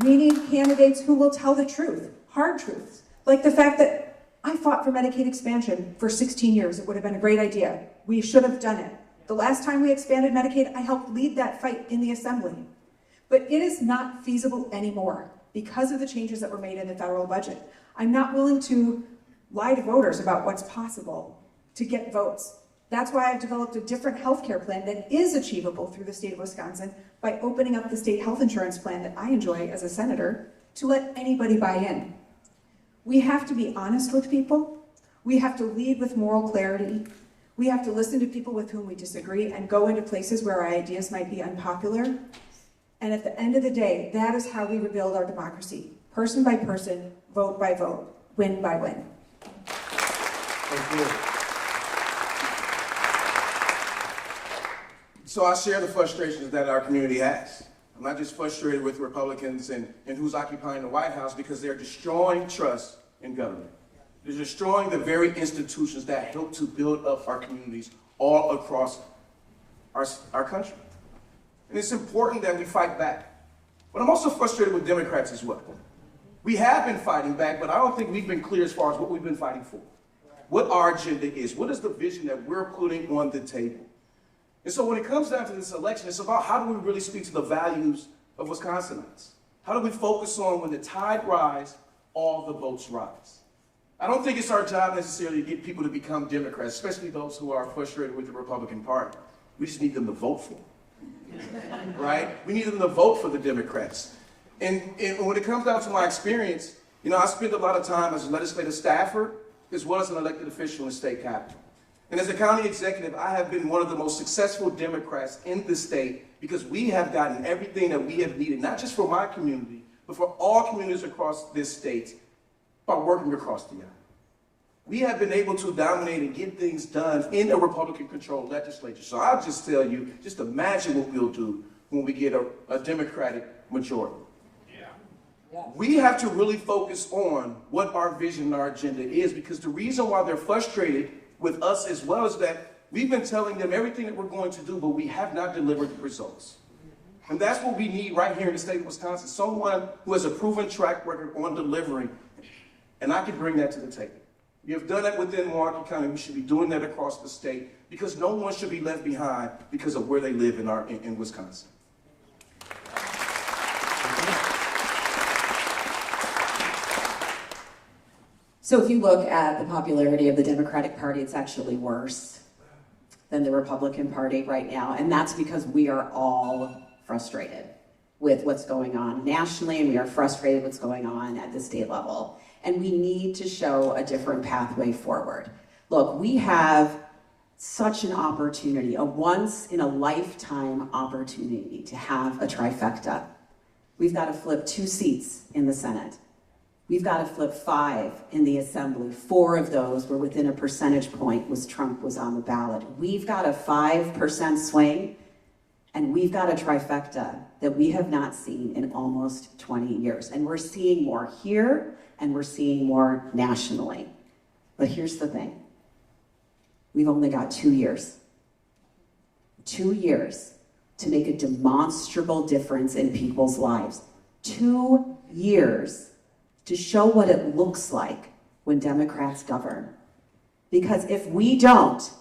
We need candidates who will tell the truth, hard truths, like the fact that I fought for Medicaid expansion for 16 years. It would have been a great idea. We should have done it. The last time we expanded Medicaid, I helped lead that fight in the Assembly. But it is not feasible anymore because of the changes that were made in the federal budget. I'm not willing to lie to voters about what's possible to get votes. That's why I've developed a different healthcare plan that is achievable through the state of Wisconsin by opening up the state health insurance plan that I enjoy as a senator to let anybody buy in. We have to be honest with people. We have to lead with moral clarity. We have to listen to people with whom we disagree and go into places where our ideas might be unpopular. And at the end of the day, that is how we rebuild our democracy. Person by person, vote by vote, win by win. Thank you. So I share the frustrations that our community has. I'm not just frustrated with Republicans and who's occupying the White House because they're destroying trust in government. They're destroying the very institutions that help to build up our communities all across our country. And it's important that we fight back. But I'm also frustrated with Democrats as well. We have been fighting back, but I don't think we've been clear as far as what we've been fighting for. What our agenda is. What is the vision that we're putting on the table? And so when it comes down to this election, it's about how do we really speak to the values of Wisconsinites? How do we focus on when the tide rises, all the boats rise? I don't think it's our job necessarily to get people to become Democrats, especially those who are frustrated with the Republican Party. We just need them to vote for them, right? We need them to vote for the Democrats. And when it comes down to my experience, I spent a lot of time as a legislative staffer as well as an elected official in the state capitol. And as a county executive, I have been one of the most successful Democrats in the state because we have gotten everything that we have needed, not just for my community, but for all communities across this state by working across the aisle. We have been able to dominate and get things done in a Republican-controlled legislature. So I'll just tell you, just imagine what we'll do when we get a Democratic majority. We have to really focus on what our vision and our agenda is, because the reason why they're frustrated with us as well is that we've been telling them everything that we're going to do, but we have not delivered the results. And that's what we need right here in the state of Wisconsin, someone who has a proven track record on delivering. And I can bring that to the table. We have done that within Milwaukee County. We should be doing that across the state, because no one should be left behind because of where they live in Wisconsin. So if you look at the popularity of the Democratic Party, it's actually worse than the Republican Party right now. And that's because we are all frustrated with what's going on nationally, and we are frustrated with what's going on at the state level. And we need to show a different pathway forward. Look, we have such an opportunity, a once-in-a-lifetime opportunity to have a trifecta. We've got to flip 2 seats in the Senate. We've got to flip 5 in the Assembly. 4 of those were within a percentage point Trump was on the ballot. We've got a 5% swing, and we've got a trifecta that we have not seen in almost 20 years. And we're seeing more here, and we're seeing more nationally. But here's the thing. We've only got 2 years. 2 years to make a demonstrable difference in people's lives. 2 years to show what it looks like when Democrats govern. Because if we don't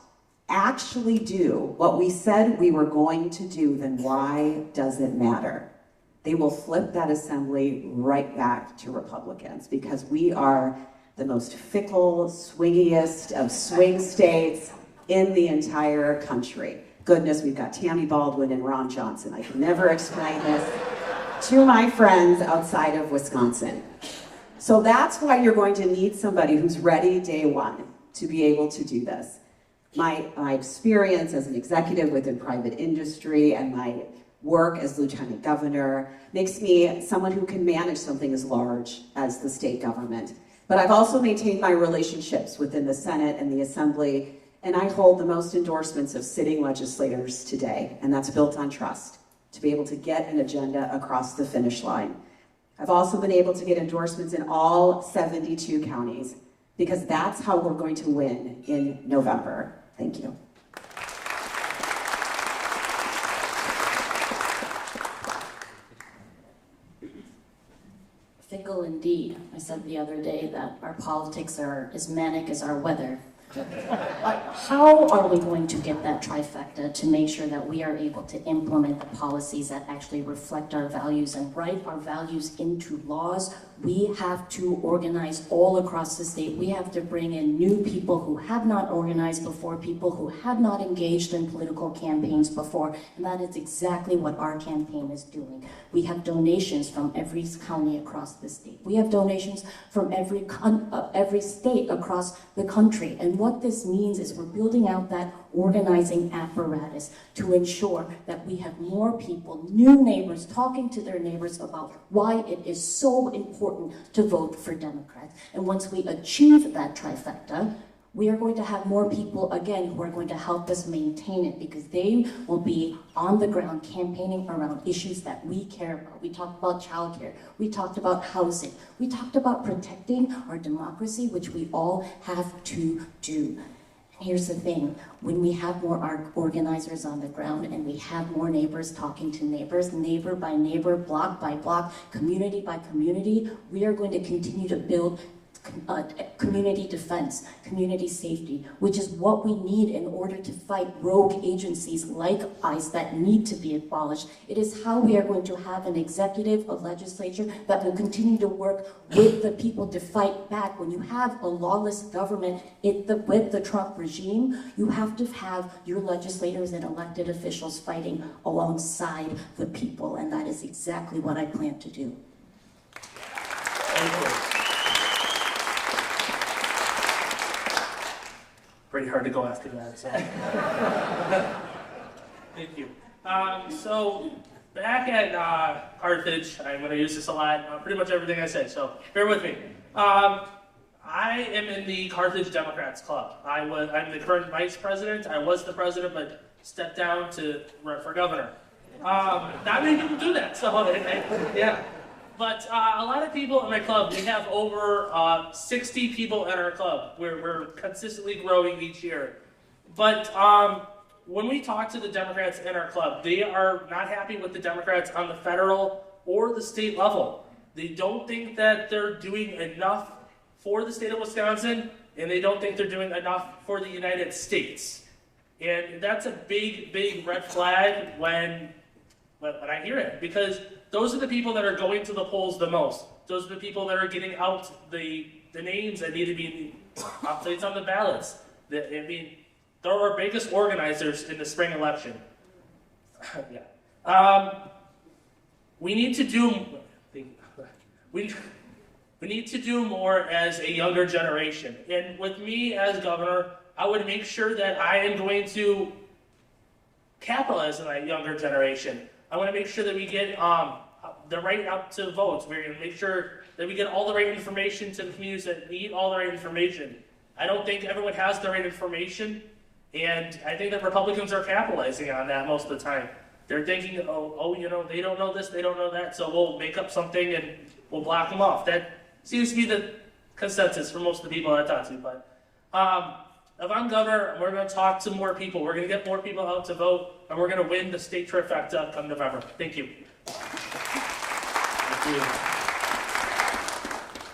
actually do what we said we were going to do, then why does it matter? They will flip that assembly right back to Republicans, because we are the most fickle, swingiest of swing states in the entire country. Goodness, we've got Tammy Baldwin and Ron Johnson. I can never explain this to my friends outside of Wisconsin. So that's why you're going to need somebody who's ready day one to be able to do this. My experience as an executive within private industry and my work as lieutenant governor makes me someone who can manage something as large as the state government. But I've also maintained my relationships within the Senate and the Assembly, and I hold the most endorsements of sitting legislators today, and that's built on trust, to be able to get an agenda across the finish line. I've also been able to get endorsements in all 72 counties, because that's how we're going to win in November. Thank you. Fickle indeed. I said the other day that our politics are as manic as our weather. How are we going to get that trifecta to make sure that we are able to implement the policies that actually reflect our values and write our values into laws? We have to organize all across the state. We have to bring in new people who have not organized before, people who have not engaged in political campaigns before, and that is exactly what our campaign is doing. We have donations from every county across the state. We have donations from every state across the country. And what this means is we're building out that organizing apparatus to ensure that we have more people, new neighbors, talking to their neighbors about why it is so important to vote for Democrats. And once we achieve that trifecta, we are going to have more people, again, who are going to help us maintain it, because they will be on the ground campaigning around issues that we care about. We talked about childcare. We talked about housing. We talked about protecting our democracy, which we all have to do. Here's the thing, when we have more organizers on the ground and we have more neighbors talking to neighbors, neighbor by neighbor, block by block, community by community, we are going to continue to build community defense, community safety, which is what we need in order to fight rogue agencies like ICE that need to be abolished. It is how we are going to have an executive, a legislature that will continue to work with the people to fight back. When you have a lawless government with the Trump regime, you have to have your legislators and elected officials fighting alongside the people, and that is exactly what I plan to do. Thank you. pretty hard to go after that. So. Thank you. So back at Carthage, I'm going to use this a lot, pretty much everything I say, so bear with me. I am in the Carthage Democrats Club. I'm the current vice president. I was the president, but stepped down to run for governor. Not many people do that, so yeah. But a lot of people in my club, we have over 60 people in our club. We're consistently growing each year. But when we talk to the Democrats in our club, they are not happy with the Democrats on the federal or the state level. They don't think that they're doing enough for the state of Wisconsin, and they don't think they're doing enough for the United States. And that's a big, big red flag when I hear it, because those are the people that are going to the polls the most. Those are the people that are getting out the names that need to be updates on the ballots. I mean, they're our biggest organizers in the spring election. Yeah. We need to do. We need to do more as a younger generation. And with me as governor, I would make sure that I am going to capitalize on that younger generation. I want to make sure that we get the right out to vote. We're going to make sure that we get all the right information to the communities that need all the right information. I don't think everyone has the right information, and I think that Republicans are capitalizing on that most of the time. They're thinking, oh, you know, they don't know this, they don't know that, so we'll make up something and we'll block them off. That seems to be the consensus for most of the people I talk to. But if I'm governor, we're going to talk to more people. We're going to get more people out to vote, and we're going to win the state trifecta come November. Thank you. Thank you.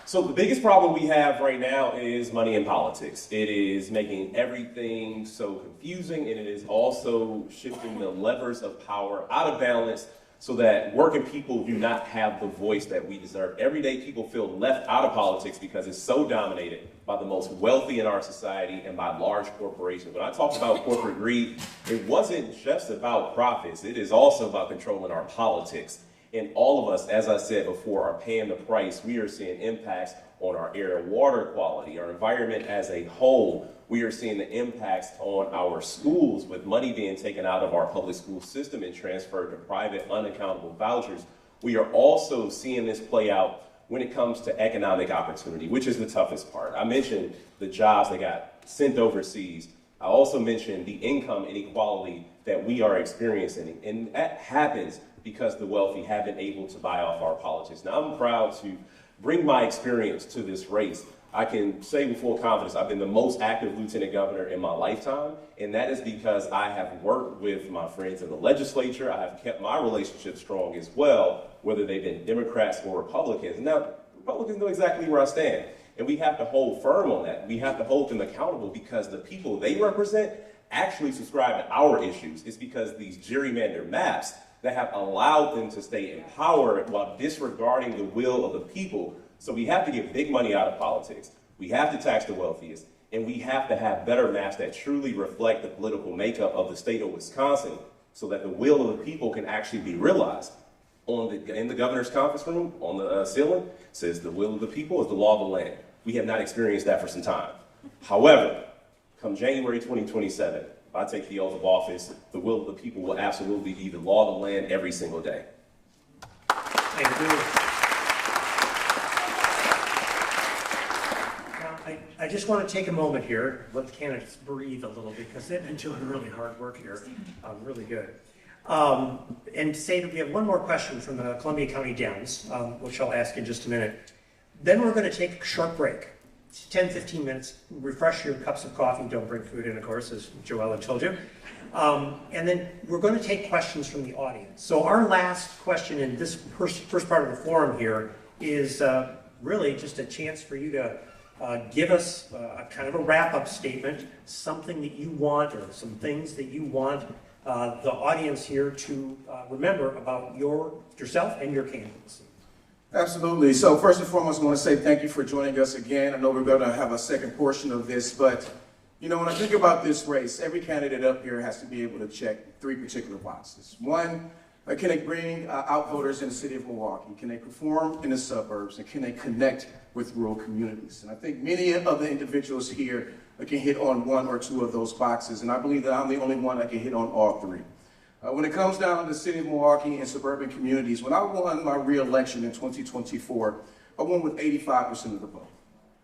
So the biggest problem we have right now is money in politics. It is making everything so confusing, and it is also shifting the levers of power out of balance so that working people do not have the voice that we deserve. Every day people feel left out of politics because it's so dominated by the most wealthy in our society and by large corporations. When I talk about corporate greed, it wasn't just about profits. It is also about controlling our politics. And all of us, as I said before, are paying the price. We are seeing impacts on our air and water quality, our environment as a whole. We are seeing the impacts on our schools with money being taken out of our public school system and transferred to private unaccountable vouchers. We are also seeing this play out when it comes to economic opportunity, which is the toughest part. I mentioned the jobs that got sent overseas. I also mentioned the income inequality that we are experiencing, and that happens because the wealthy have been able to buy off our politics. Now, I'm proud to bring my experience to this race. I can say with full confidence, I've been the most active lieutenant governor in my lifetime, and that is because I have worked with my friends in the legislature. I have kept my relationship strong as well, whether they've been Democrats or Republicans. Now, Republicans know exactly where I stand, and we have to hold firm on that. We have to hold them accountable because the people they represent actually subscribe to our issues. It's because these gerrymandered maps that have allowed them to stay in power while disregarding the will of the people. So we have to get big money out of politics. We have to tax the wealthiest, and we have to have better maps that truly reflect the political makeup of the state of Wisconsin so that the will of the people can actually be realized. In the governor's conference room, on the ceiling, says the will of the people is the law of the land. We have not experienced that for some time. However, come January 2027, if I take the oath of office, the will of the people will absolutely be the law of the land every single day. Thank you. Now, I just want to take a moment here, let the candidates breathe a little because they've been doing really hard work here, really good. And say that we have one more question from the Columbia County Dems, which I'll ask in just a minute. Then we're going to take a short break. 10, 15 minutes, refresh your cups of coffee, don't bring food in, of course, as JoEllen told you. And then we're going to take questions from the audience. So our last question in this first part of the forum here is really just a chance for you to give us a kind of a wrap-up statement, something that you want or some things that you want the audience here to remember about yourself and your candidacy. Absolutely. So first and foremost, I want to say thank you for joining us again. I know we're going to have a second portion of this, but you know, when I think about this race, every candidate up here has to be able to check three particular boxes. One, can they bring out voters in the city of Milwaukee? Can they perform in the suburbs? And can they connect with rural communities? And I think many of the individuals here that can hit on one or two of those boxes, and I believe that I'm the only one that can hit on all three. When it comes down to the city of Milwaukee and suburban communities, when I won my re-election in 2024, I won with 85% of the vote,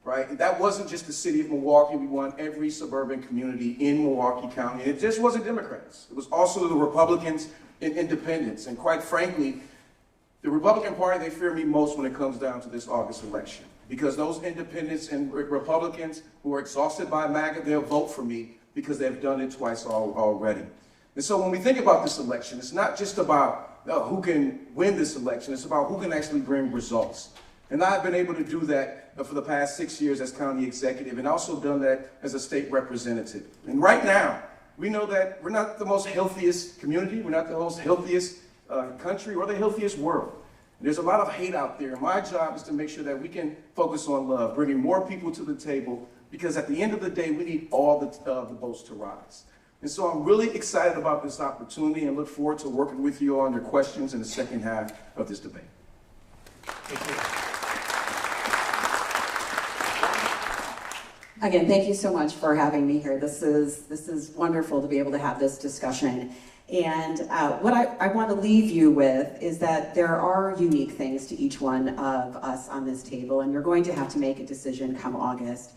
right? And that wasn't just the city of Milwaukee. We won every suburban community in Milwaukee County. And it just wasn't Democrats. It was also the Republicans and independents. And quite frankly, the Republican Party, they fear me most when it comes down to this August election, because those independents and Republicans who are exhausted by MAGA, they'll vote for me because they've done it twice already. And so when we think about this election, it's not just about who can win this election, it's about who can actually bring results. And I've been able to do that for the past 6 years as county executive, and also done that as a state representative. And right now, we know that we're not the most healthiest community, we're not the most healthiest country, or the healthiest world. There's a lot of hate out there. My job is to make sure that we can focus on love, bringing more people to the table, because at the end of the day, we need all the boats to rise. And so I'm really excited about this opportunity and look forward to working with you on your questions in the second half of this debate. Thank you. Again, thank you so much for having me here. This is wonderful to be able to have this discussion. And what I want to leave you with is that there are unique things to each one of us on this table, and you're going to have to make a decision come August.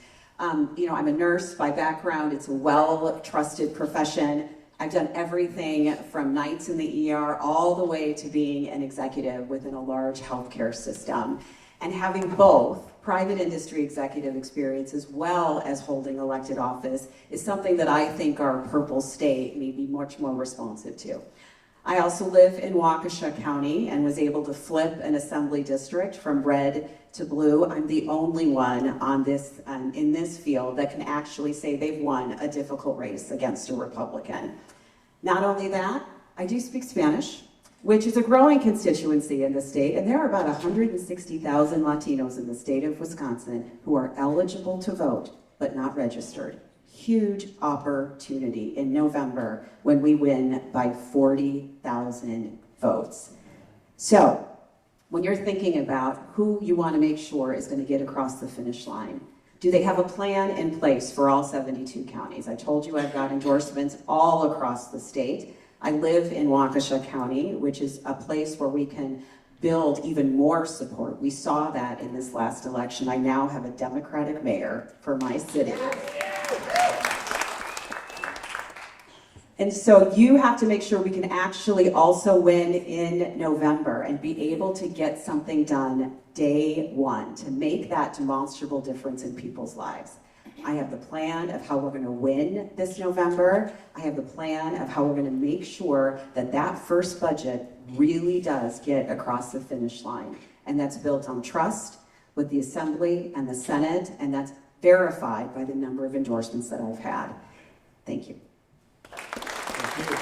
You know, I'm a nurse by background. It's a well-trusted profession. I've done everything from nights in the ER all the way to being an executive within a large healthcare system. And having both private industry executive experience as well as holding elected office is something that I think our purple state may be much more responsive to. I also live in Waukesha County and was able to flip an assembly district from red to blue. I'm the only one on this in this field that can actually say they've won a difficult race against a Republican. Not only that, I do speak Spanish, which is a growing constituency in the state, and there are about 160,000 Latinos in the state of Wisconsin who are eligible to vote but not registered. Huge opportunity in November when we win by 40,000 votes. So, when you're thinking about who you want to make sure is going to get across the finish line, do they have a plan in place for all 72 counties? I told you I've got endorsements all across the state. I live in Waukesha County, which is a place where we can build even more support. We saw that in this last election. I now have a Democratic mayor for my city. And so you have to make sure we can actually also win in November and be able to get something done day one to make that demonstrable difference in people's lives. I have the plan of how we're going to win this November. I have the plan of how we're going to make sure that that first budget really does get across the finish line. And that's built on trust with the Assembly and the Senate, and that's verified by the number of endorsements that I've had. Thank you. Thank you.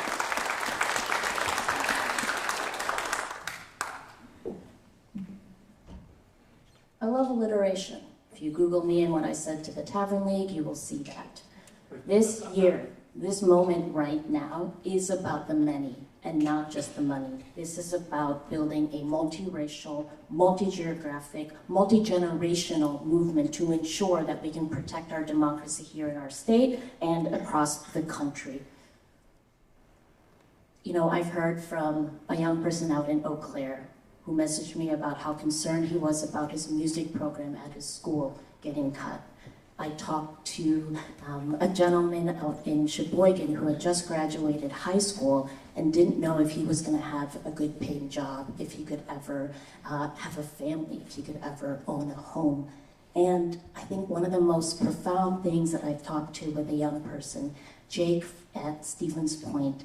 I love alliteration. If you Google me and what I said to the Tavern League, you will see that. This year, this moment right now is about the many and not just the money. This is about building a multiracial, multi-geographic, multi-generational movement to ensure that we can protect our democracy here in our state and across the country. You know, I've heard from a young person out in Eau Claire who messaged me about how concerned he was about his music program at his school getting cut. I talked to a gentleman out in Sheboygan who had just graduated high school and didn't know if he was going to have a good paying job, if he could ever have a family, if he could ever own a home. And I think one of the most profound things that I've talked to with a young person, Jake at Stevens Point,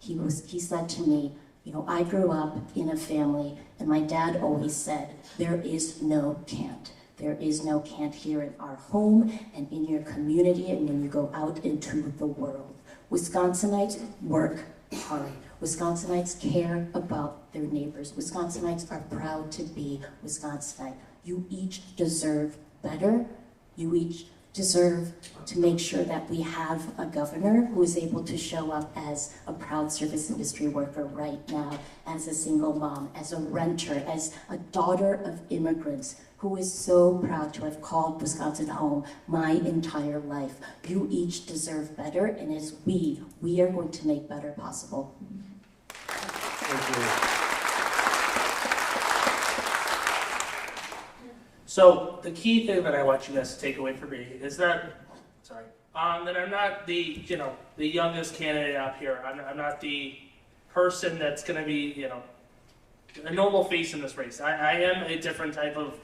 he said to me, you know, I grew up in a family and my dad always said, there is no can't. There is no can't here in our home and in your community and when you go out into the world. Wisconsinites work hard. Wisconsinites care about their neighbors. Wisconsinites are proud to be Wisconsinite. You each deserve better. You each deserve to make sure that we have a governor who is able to show up as a proud service industry worker right now, as a single mom, as a renter, as a daughter of immigrants, who is so proud to have called Wisconsin home my entire life. You each deserve better, and as we are going to make better possible. Thank you. So the key thing that I want you guys to take away from me is that, that I'm not the youngest candidate up here. I'm not the person that's going to be, a normal face in this race. I am a different type of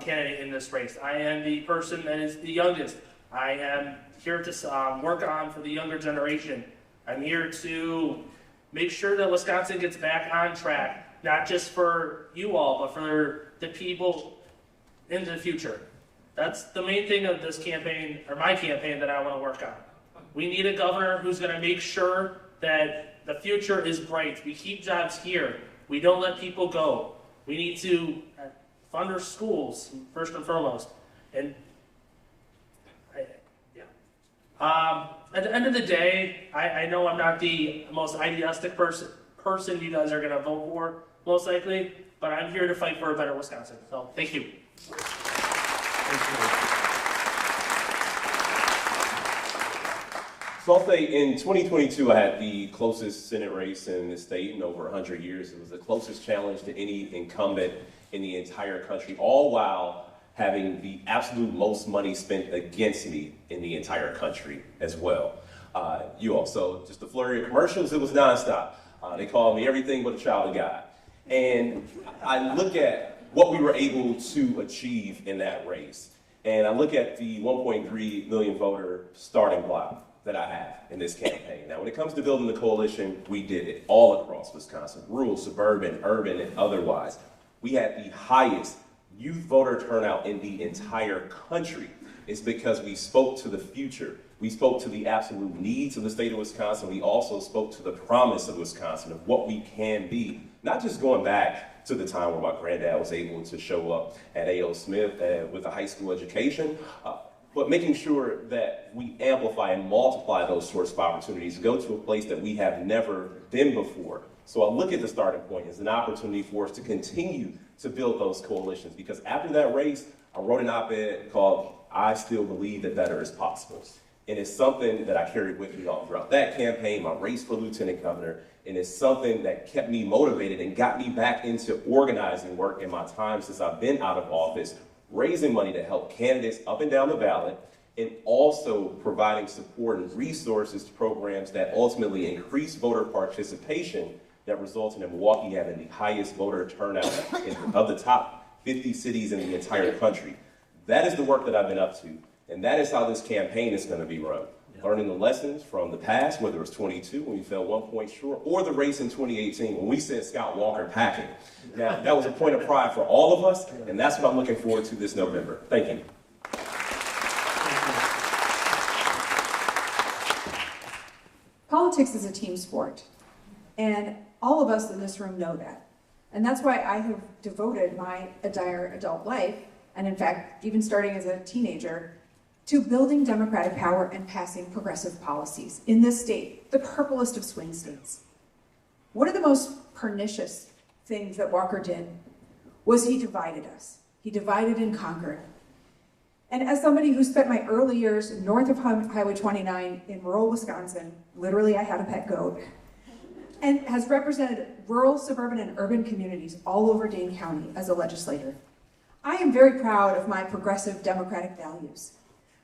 candidate in this race. I am the person that is the youngest. I am here to work on for the younger generation. I'm here to make sure that Wisconsin gets back on track, not just for you all, but for the people into the future. That's the main thing of this campaign, or my campaign, that I want to work on. We need a governor who's going to make sure that the future is bright. We keep jobs here. We don't let people go. We need to fund our schools, first and foremost. And at the end of the day, I know I'm not the most idealistic person you guys are going to vote for, most likely, but I'm here to fight for a better Wisconsin. So, thank you. So I'll say in 2022, I had the closest Senate race in the state in over 100 years. It was the closest challenge to any incumbent in the entire country, all while having the absolute most money spent against me in the entire country as well. You also, just a flurry of commercials, it was nonstop. They called me everything but a child of God. And I look at what we were able to achieve in that race. And I look at the 1.3 million voter starting block that I have in this campaign. Now, when it comes to building the coalition, we did it all across Wisconsin, rural, suburban, urban, and otherwise. We had the highest youth voter turnout in the entire country. It's because we spoke to the future. We spoke to the absolute needs of the state of Wisconsin. We also spoke to the promise of Wisconsin, of what we can be, not just going back to the time where my granddad was able to show up at A.O. Smith with a high school education, but making sure that we amplify and multiply those sorts of opportunities, go to a place that we have never been before. So I look at the starting point as an opportunity for us to continue to build those coalitions, because after that race, I wrote an op-ed called "I Still Believe That Better Is Possible." And it's something that I carried with me all throughout that campaign, my race for lieutenant governor, and it's something that kept me motivated and got me back into organizing work in my time since I've been out of office, raising money to help candidates up and down the ballot, and also providing support and resources to programs that ultimately increase voter participation that resulted in Milwaukee having the highest voter turnout of the top 50 cities in the entire country. That is the work that I've been up to, and that is how this campaign is going to be run. Learning the lessons from the past, whether it was 22 when we fell 1 point short, or the race in 2018 when we sent Scott Walker packing. Now, that was a point of pride for all of us, and that's what I'm looking forward to this November. Thank you. Politics is a team sport, and all of us in this room know that. And that's why I have devoted my entire adult life, and in fact, even starting as a teenager, to building democratic power and passing progressive policies in this state, the purplest of swing states. One of the most pernicious things that Walker did was he divided us. He divided and conquered. And as somebody who spent my early years north of Highway 29 in rural Wisconsin, literally I had a pet goat, and has represented rural, suburban, and urban communities all over Dane County as a legislator, I am very proud of my progressive democratic values.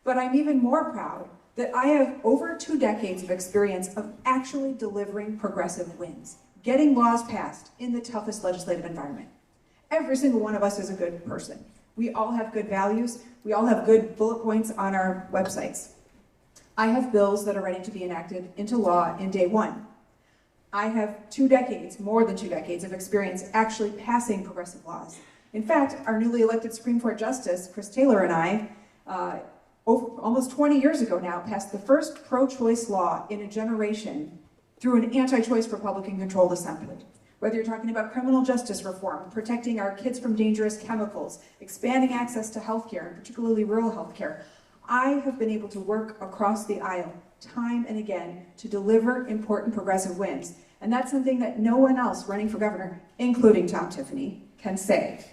But I'm even more proud that I have over 2 decades of experience of actually delivering progressive wins, getting laws passed in the toughest legislative environment. Every single one of us is a good person. We all have good values. We all have good bullet points on our websites. I have bills that are ready to be enacted into law in day one. I have 2 decades, more than 2 decades of experience actually passing progressive laws. In fact, our newly elected Supreme Court Justice, Chris Taylor, and I, almost 20 years ago now, passed the first pro-choice law in a generation through an anti-choice Republican-controlled assembly. Whether you're talking about criminal justice reform, protecting our kids from dangerous chemicals, expanding access to healthcare, and particularly rural healthcare, I have been able to work across the aisle time and again to deliver important progressive wins. And that's something that no one else running for governor, including Tom Tiffany, can say.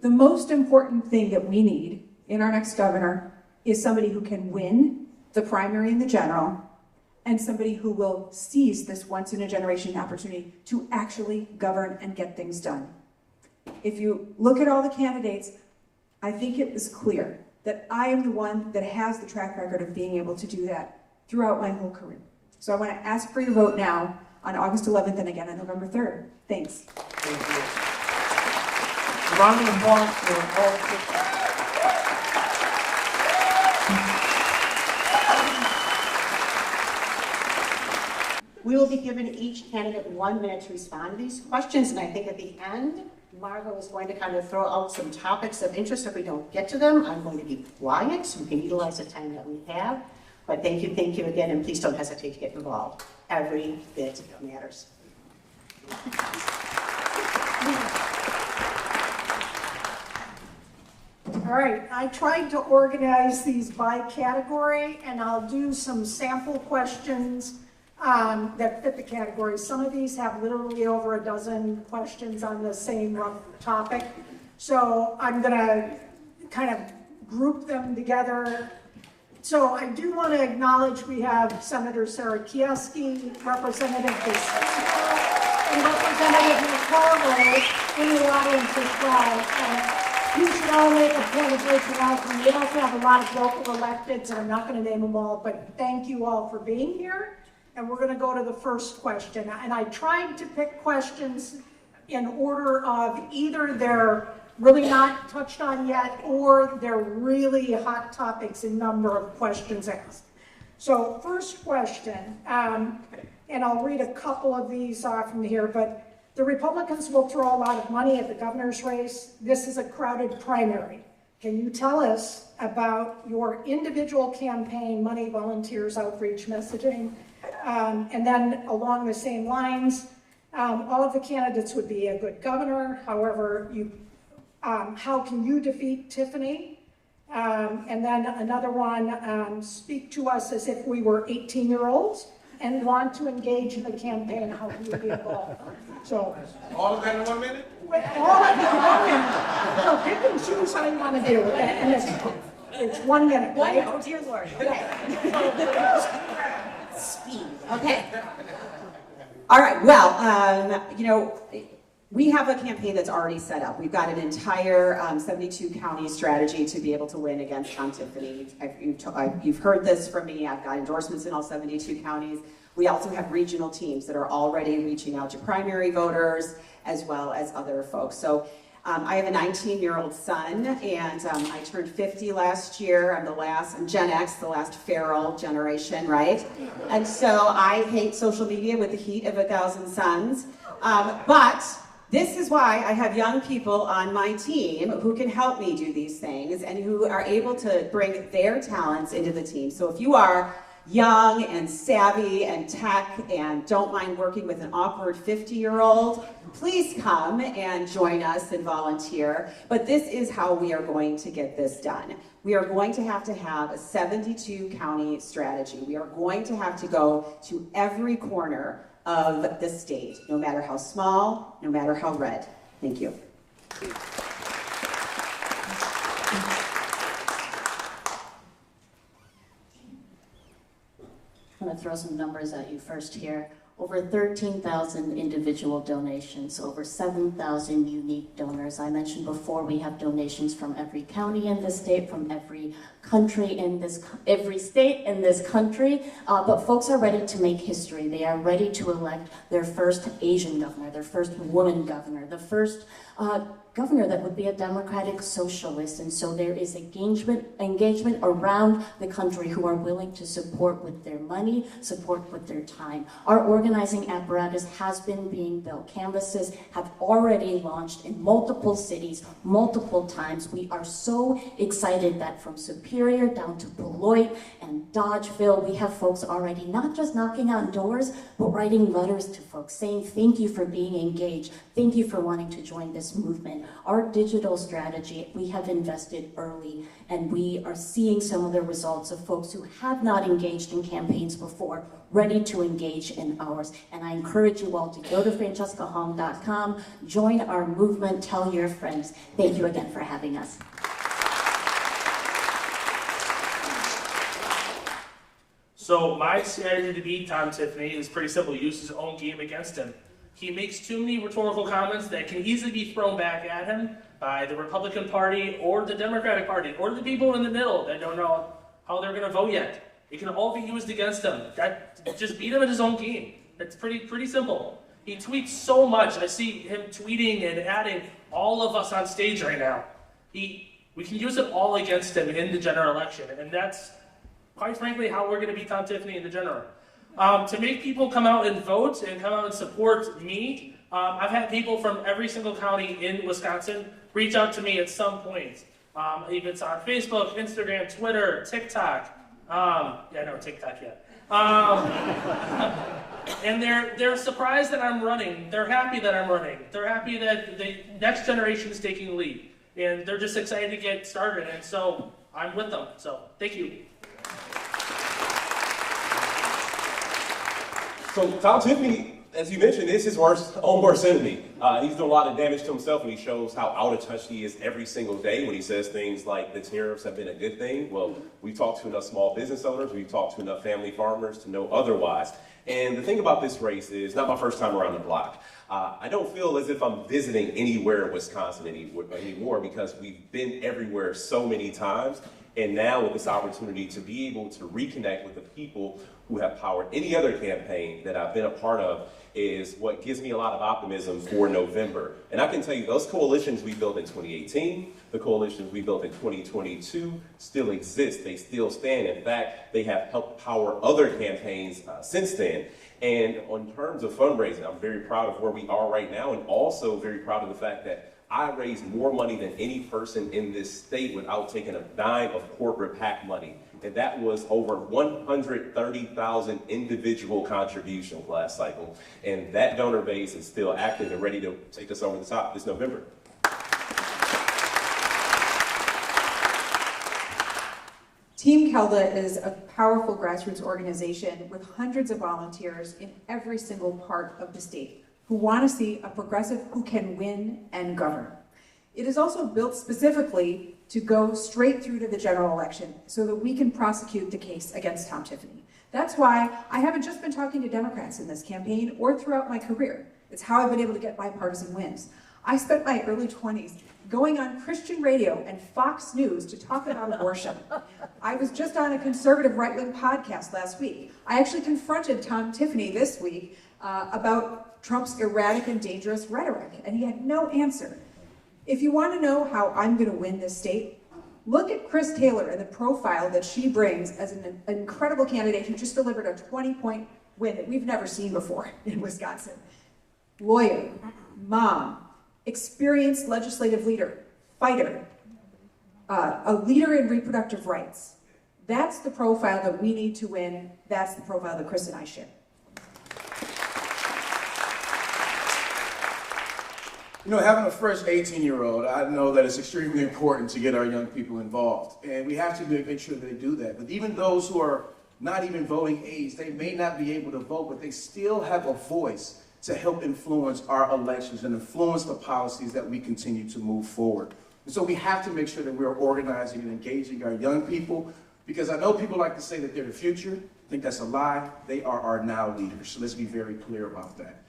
The most important thing that we need in our next governor is somebody who can win the primary and the general, and somebody who will seize this once-in-a-generation opportunity to actually govern and get things done. If you look at all the candidates, I think it was clear that I am the one that has the track record of being able to do that throughout my whole career. So I want to ask for your vote now on August 11th and again on November 3rd. Thanks. Thank you. A round of applause for all six. We will be giving each candidate 1 minute to respond to these questions, and I think at the end, Margot is going to kind of throw out some topics of interest. If we don't get to them, I'm going to be quiet so we can utilize the time that we have. But thank you again, and please don't hesitate to get involved. Every bit matters. All right, I tried to organize these by category, and I'll do some sample questions that fit the category. Some of these have literally over a dozen questions on the same rough topic. So I'm gonna kind of group them together. So I do want to acknowledge we have Senator Sara Kieski, Representative DeSantis, and Representative Crowley in the audience as well. You should all make a point of reaching out to me. We also have a lot of local electeds, and I'm not going to name them all, but thank you all for being here. And we're going to go to the first question. And I tried to pick questions in order of either they're really not touched on yet, or they're really hot topics in number of questions asked. So first question, and I'll read a couple of these from here, but the Republicans will throw a lot of money at the governor's race. This is a crowded primary. Can you tell us about your individual campaign, money, volunteers, outreach, messaging? And then along the same lines, all of the candidates would be a good governor. However, how can you defeat Tiffany? And then another one, speak to us as if we were 18-year-olds and want to engage in the campaign. How can you be involved? So All of that in 1 minute? all of it in 1 minute. So pick and choose how you want to do it. And it's 1 minute, right? Oh, dear Lord. Okay. Speed. Okay. All right. Well, we have a campaign that's already set up. We've got an entire 72 county strategy to be able to win against Tom Tiffany. You've heard this from me. I've got endorsements in all 72 counties. We also have regional teams that are already reaching out to primary voters as well as other folks. So I have a 19-year-old son, and I turned 50 last year. I'm Gen X, the last feral generation, right? And so I hate social media with the heat of 1,000 suns. But this is why I have young people on my team who can help me do these things and who are able to bring their talents into the team. So if you are young and savvy and tech and don't mind working with an awkward 50-year-old, please come and join us and volunteer. But this is how we are going to get this done. We are going to have a 72 county strategy. We are going to have to go to every corner of the state, no matter how small, no matter how red. Thank you. I'm going to throw some numbers at you first here. Over 13,000 individual donations, over 7,000 unique donors. I mentioned before we have donations from every county in the state, from every country in every state in this country. But folks are ready to make history. They are ready to elect their first Asian governor, their first woman governor, the first governor that would be a democratic socialist. And so there is engagement around the country who are willing to support with their money, support with their time. Our organizing apparatus has been being built. Canvases have already launched in multiple cities, multiple times. We are so excited that from Superior down to Beloit and Dodgeville, we have folks already not just knocking on doors, but writing letters to folks saying thank you for being engaged, thank you for wanting to join this movement. Our digital strategy, we have invested early, and we are seeing some of the results of folks who have not engaged in campaigns before, ready to engage in ours. And I encourage you all to go to francescahong.com, join our movement, tell your friends. Thank you again for having us. So my strategy to beat Tom Tiffany is pretty simple. Use his own game against him. He makes too many rhetorical comments that can easily be thrown back at him by the Republican Party or the Democratic Party or the people in the middle that don't know how they're going to vote yet. It can all be used against him. Just beat him at his own game. It's pretty simple. He tweets so much. I see him tweeting and adding all of us on stage right now. We can use it all against him in the general election, and that's quite frankly how we're going to beat Tom Tiffany in the general. To make people come out and vote and come out and support me, I've had people from every single county in Wisconsin reach out to me at some point. Even it's on Facebook, Instagram, Twitter, TikTok. No TikTok yet. And they're surprised that I'm running. They're happy that I'm running. They're happy that the next generation is taking the lead. And they're just excited to get started. And so I'm with them. So thank you. So Tom Tiffany, as you mentioned, is his own worst enemy. He's doing a lot of damage to himself, and he shows how out of touch he is every single day when he says things like the tariffs have been a good thing. Well, we've talked to enough small business owners, we've talked to enough family farmers to know otherwise. And the thing about this race is, not my first time around the block. I don't feel as if I'm visiting anywhere in Wisconsin anymore because we've been everywhere so many times. And now with this opportunity to be able to reconnect with the people who have powered any other campaign that I've been a part of is what gives me a lot of optimism for November. And I can tell you those coalitions we built in 2018, the coalitions we built in 2022 still exist. They still stand. In fact, they have helped power other campaigns since then. And in terms of fundraising, I'm very proud of where we are right now, and also very proud of the fact that I raised more money than any person in this state without taking a dime of corporate PAC money. And that was over 130,000 individual contributions last cycle. And that donor base is still active and ready to take us over the top this November. Team Kelda is a powerful grassroots organization with hundreds of volunteers in every single part of the state who want to see a progressive who can win and govern. It is also built specifically to go straight through to the general election so that we can prosecute the case against Tom Tiffany. That's why I haven't just been talking to Democrats in this campaign or throughout my career. It's how I've been able to get bipartisan wins. I spent my early 20s going on Christian radio and Fox News to talk about abortion. I was just on a conservative right-wing podcast last week. I actually confronted Tom Tiffany this week about Trump's erratic and dangerous rhetoric, and he had no answer. If you want to know how I'm going to win this state, look at Chris Taylor and the profile that she brings as an incredible candidate who just delivered a 20-point win that we've never seen before in Wisconsin. Lawyer, mom, experienced legislative leader, fighter, a leader in reproductive rights. That's the profile that we need to win. That's the profile that Chris and I share. You know, having a fresh 18-year-old, I know that it's extremely important to get our young people involved. And we have to make sure they do that. But even those who are not even voting age, they may not be able to vote, but they still have a voice to help influence our elections and influence the policies that we continue to move forward. And so we have to make sure that we're organizing and engaging our young people, because I know people like to say that they're the future. I think that's a lie. They are our now leaders. So let's be very clear about that.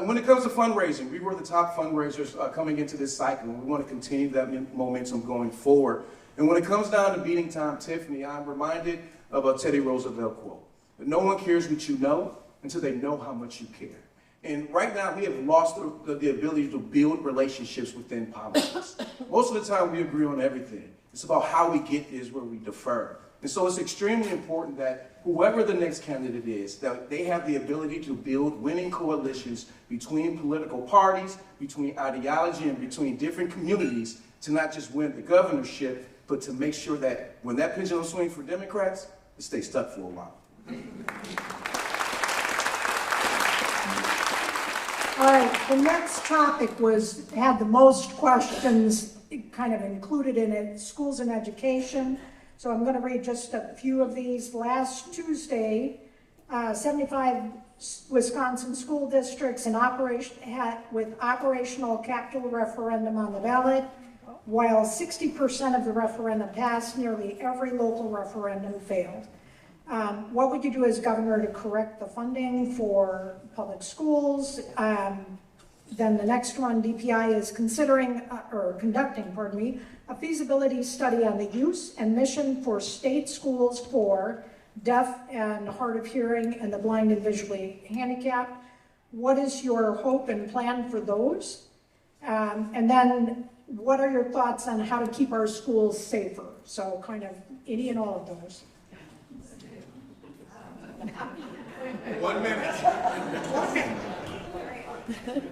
When it comes to fundraising, we were the top fundraisers coming into this cycle, and we want to continue that momentum going forward. And when it comes down to beating Tom Tiffany, I'm reminded of a Teddy Roosevelt quote, that no one cares what you know until they know how much you care. And right now, we have lost the ability to build relationships within politics. Most of the time, we agree on everything. It's about how we get there is where we defer. And so it's extremely important that whoever the next candidate is, that they have the ability to build winning coalitions between political parties, between ideology, and between different communities to not just win the governorship, but to make sure that when that pendulum swings for Democrats, it stays stuck for a while. All right, the next topic had the most questions kind of included in it, schools and education. So I'm going to read just a few of these. Last Tuesday, 75 Wisconsin school districts with operational capital referendum on the ballot. While 60% of the referendum passed, nearly every local referendum failed. What would you do as governor to correct the funding for public schools? Then the next one, DPI is considering, or conducting, pardon me, a feasibility study on the use and mission for state schools for deaf and hard of hearing and the blind and visually handicapped. What is your hope and plan for those? And then what are your thoughts on how to keep our schools safer? So kind of any and all of those. 1 minute. 1 minute.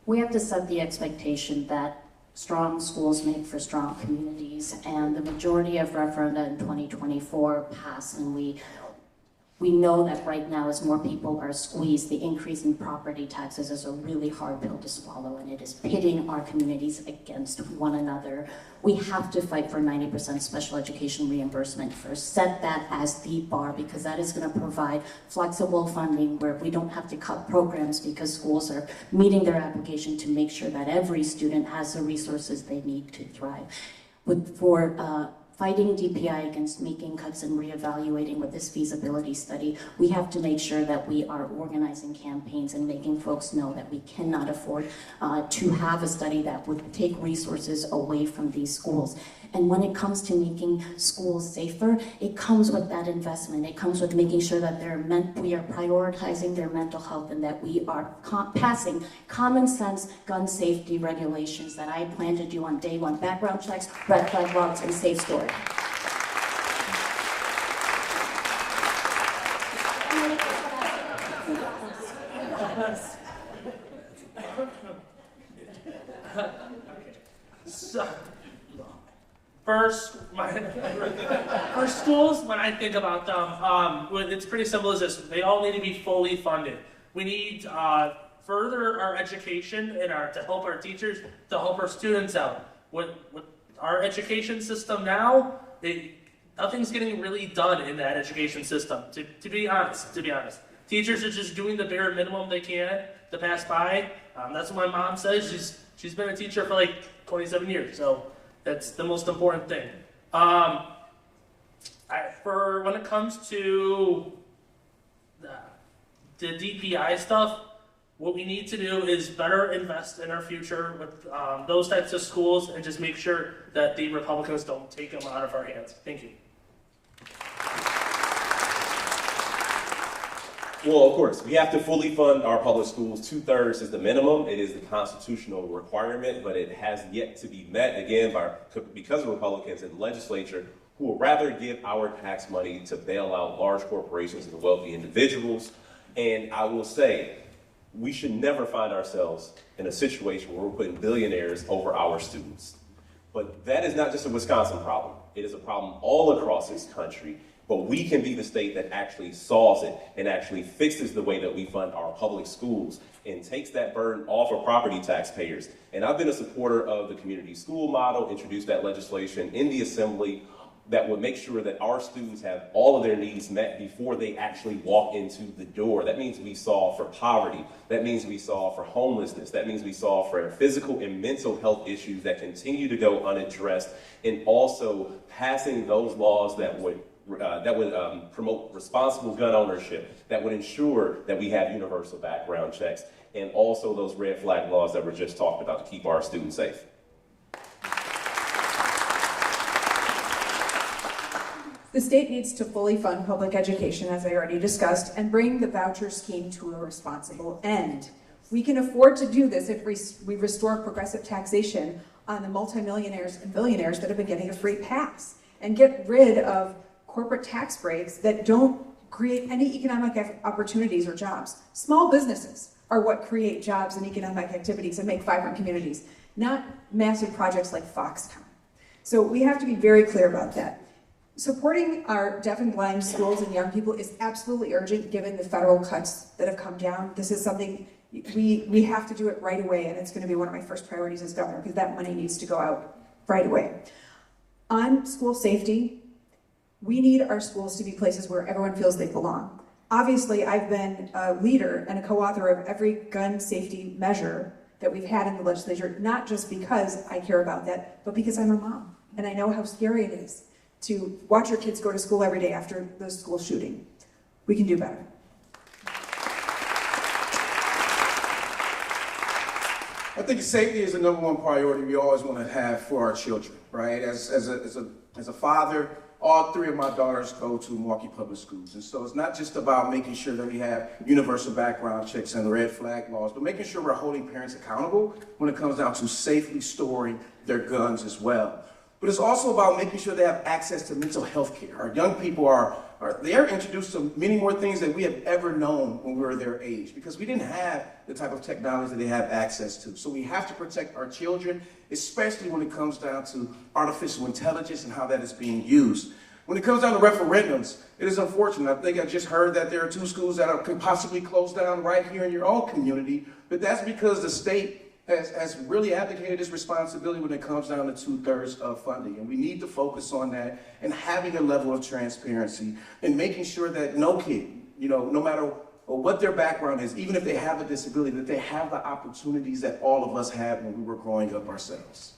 We have to set the expectation that strong schools make for strong communities, and the majority of referenda in 2024 passed, and we know that right now as more people are squeezed, the increase in property taxes is a really hard pill to swallow, and it is pitting our communities against one another. We have to fight for 90% special education reimbursement first. Set that as the bar, because that is going to provide flexible funding where we don't have to cut programs because schools are meeting their application to make sure that every student has the resources they need to thrive. For fighting DPI against making cuts and reevaluating with this feasibility study, we have to make sure that we are organizing campaigns and making folks know that we cannot afford to have a study that would take resources away from these schools. And when it comes to making schools safer, it comes with that investment. It comes with making sure that we are prioritizing their mental health and that we are passing common sense gun safety regulations that I plan to do on day one. Background checks, red flag laws, and safe storage. For schools, when I think about them, it's pretty simple as this. They all need to be fully funded. We need further our education and to help our teachers, to help our students out. With our education system now, nothing's getting really done in that education system, to be honest. Teachers are just doing the bare minimum they can to pass by. That's what my mom says. She's been a teacher for like 27 years, so that's the most important thing. When it comes to the DPI stuff, what we need to do is better invest in our future with those types of schools and just make sure that the Republicans don't take them out of our hands. Thank you. Well, of course, we have to fully fund our public schools. 2/3 is the minimum. It is the constitutional requirement, but it has yet to be met, again, because of Republicans in the legislature who would rather give our tax money to bail out large corporations and wealthy individuals. And I will say, we should never find ourselves in a situation where we're putting billionaires over our students. But that is not just a Wisconsin problem. It is a problem all across this country. But we can be the state that actually solves it and actually fixes the way that we fund our public schools and takes that burden off of property taxpayers. And I've been a supporter of the community school model, introduced that legislation in the assembly that would make sure that our students have all of their needs met before they actually walk into the door. That means we solve for poverty. That means we solve for homelessness. That means we solve for physical and mental health issues that continue to go unaddressed, and also passing those laws that would promote responsible gun ownership, that would ensure that we have universal background checks, and also those red flag laws that were just talked about to keep our students safe. The state needs to fully fund public education, as I already discussed, and bring the voucher scheme to a responsible end. We can afford to do this if we restore progressive taxation on the multimillionaires and billionaires that have been getting a free pass, and get rid of corporate tax breaks that don't create any economic opportunities or jobs. Small businesses are what create jobs and economic activities and make vibrant communities, not massive projects like Foxconn. So we have to be very clear about that. Supporting our deaf and blind schools and young people is absolutely urgent given the federal cuts that have come down. This is something we have to do it right away, and it's going to be one of my first priorities as governor because that money needs to go out right away. On school safety, we need our schools to be places where everyone feels they belong. Obviously, I've been a leader and a co-author of every gun safety measure that we've had in the legislature, not just because I care about that, but because I'm a mom, and I know how scary it is to watch your kids go to school every day after the school shooting. We can do better. I think safety is the number one priority we always want to have for our children, right? As a father, all three of my daughters go to Milwaukee Public Schools. And so it's not just about making sure that we have universal background checks and red flag laws, but making sure we're holding parents accountable when it comes down to safely storing their guns as well. But it's also about making sure they have access to mental health care. Our young people they're introduced to many more things than we have ever known when we were their age, because we didn't have the type of technology that they have access to. So we have to protect our children, especially when it comes down to artificial intelligence and how that is being used. When it comes down to referendums, it is unfortunate. I think I just heard that there are 2 schools that could possibly close down right here in your own community, but that's because the state has really abdicated its responsibility when it comes down to 2/3 of funding. And we need to focus on that and having a level of transparency and making sure that no kid, no matter what their background is, even if they have a disability, that they have the opportunities that all of us had when we were growing up ourselves.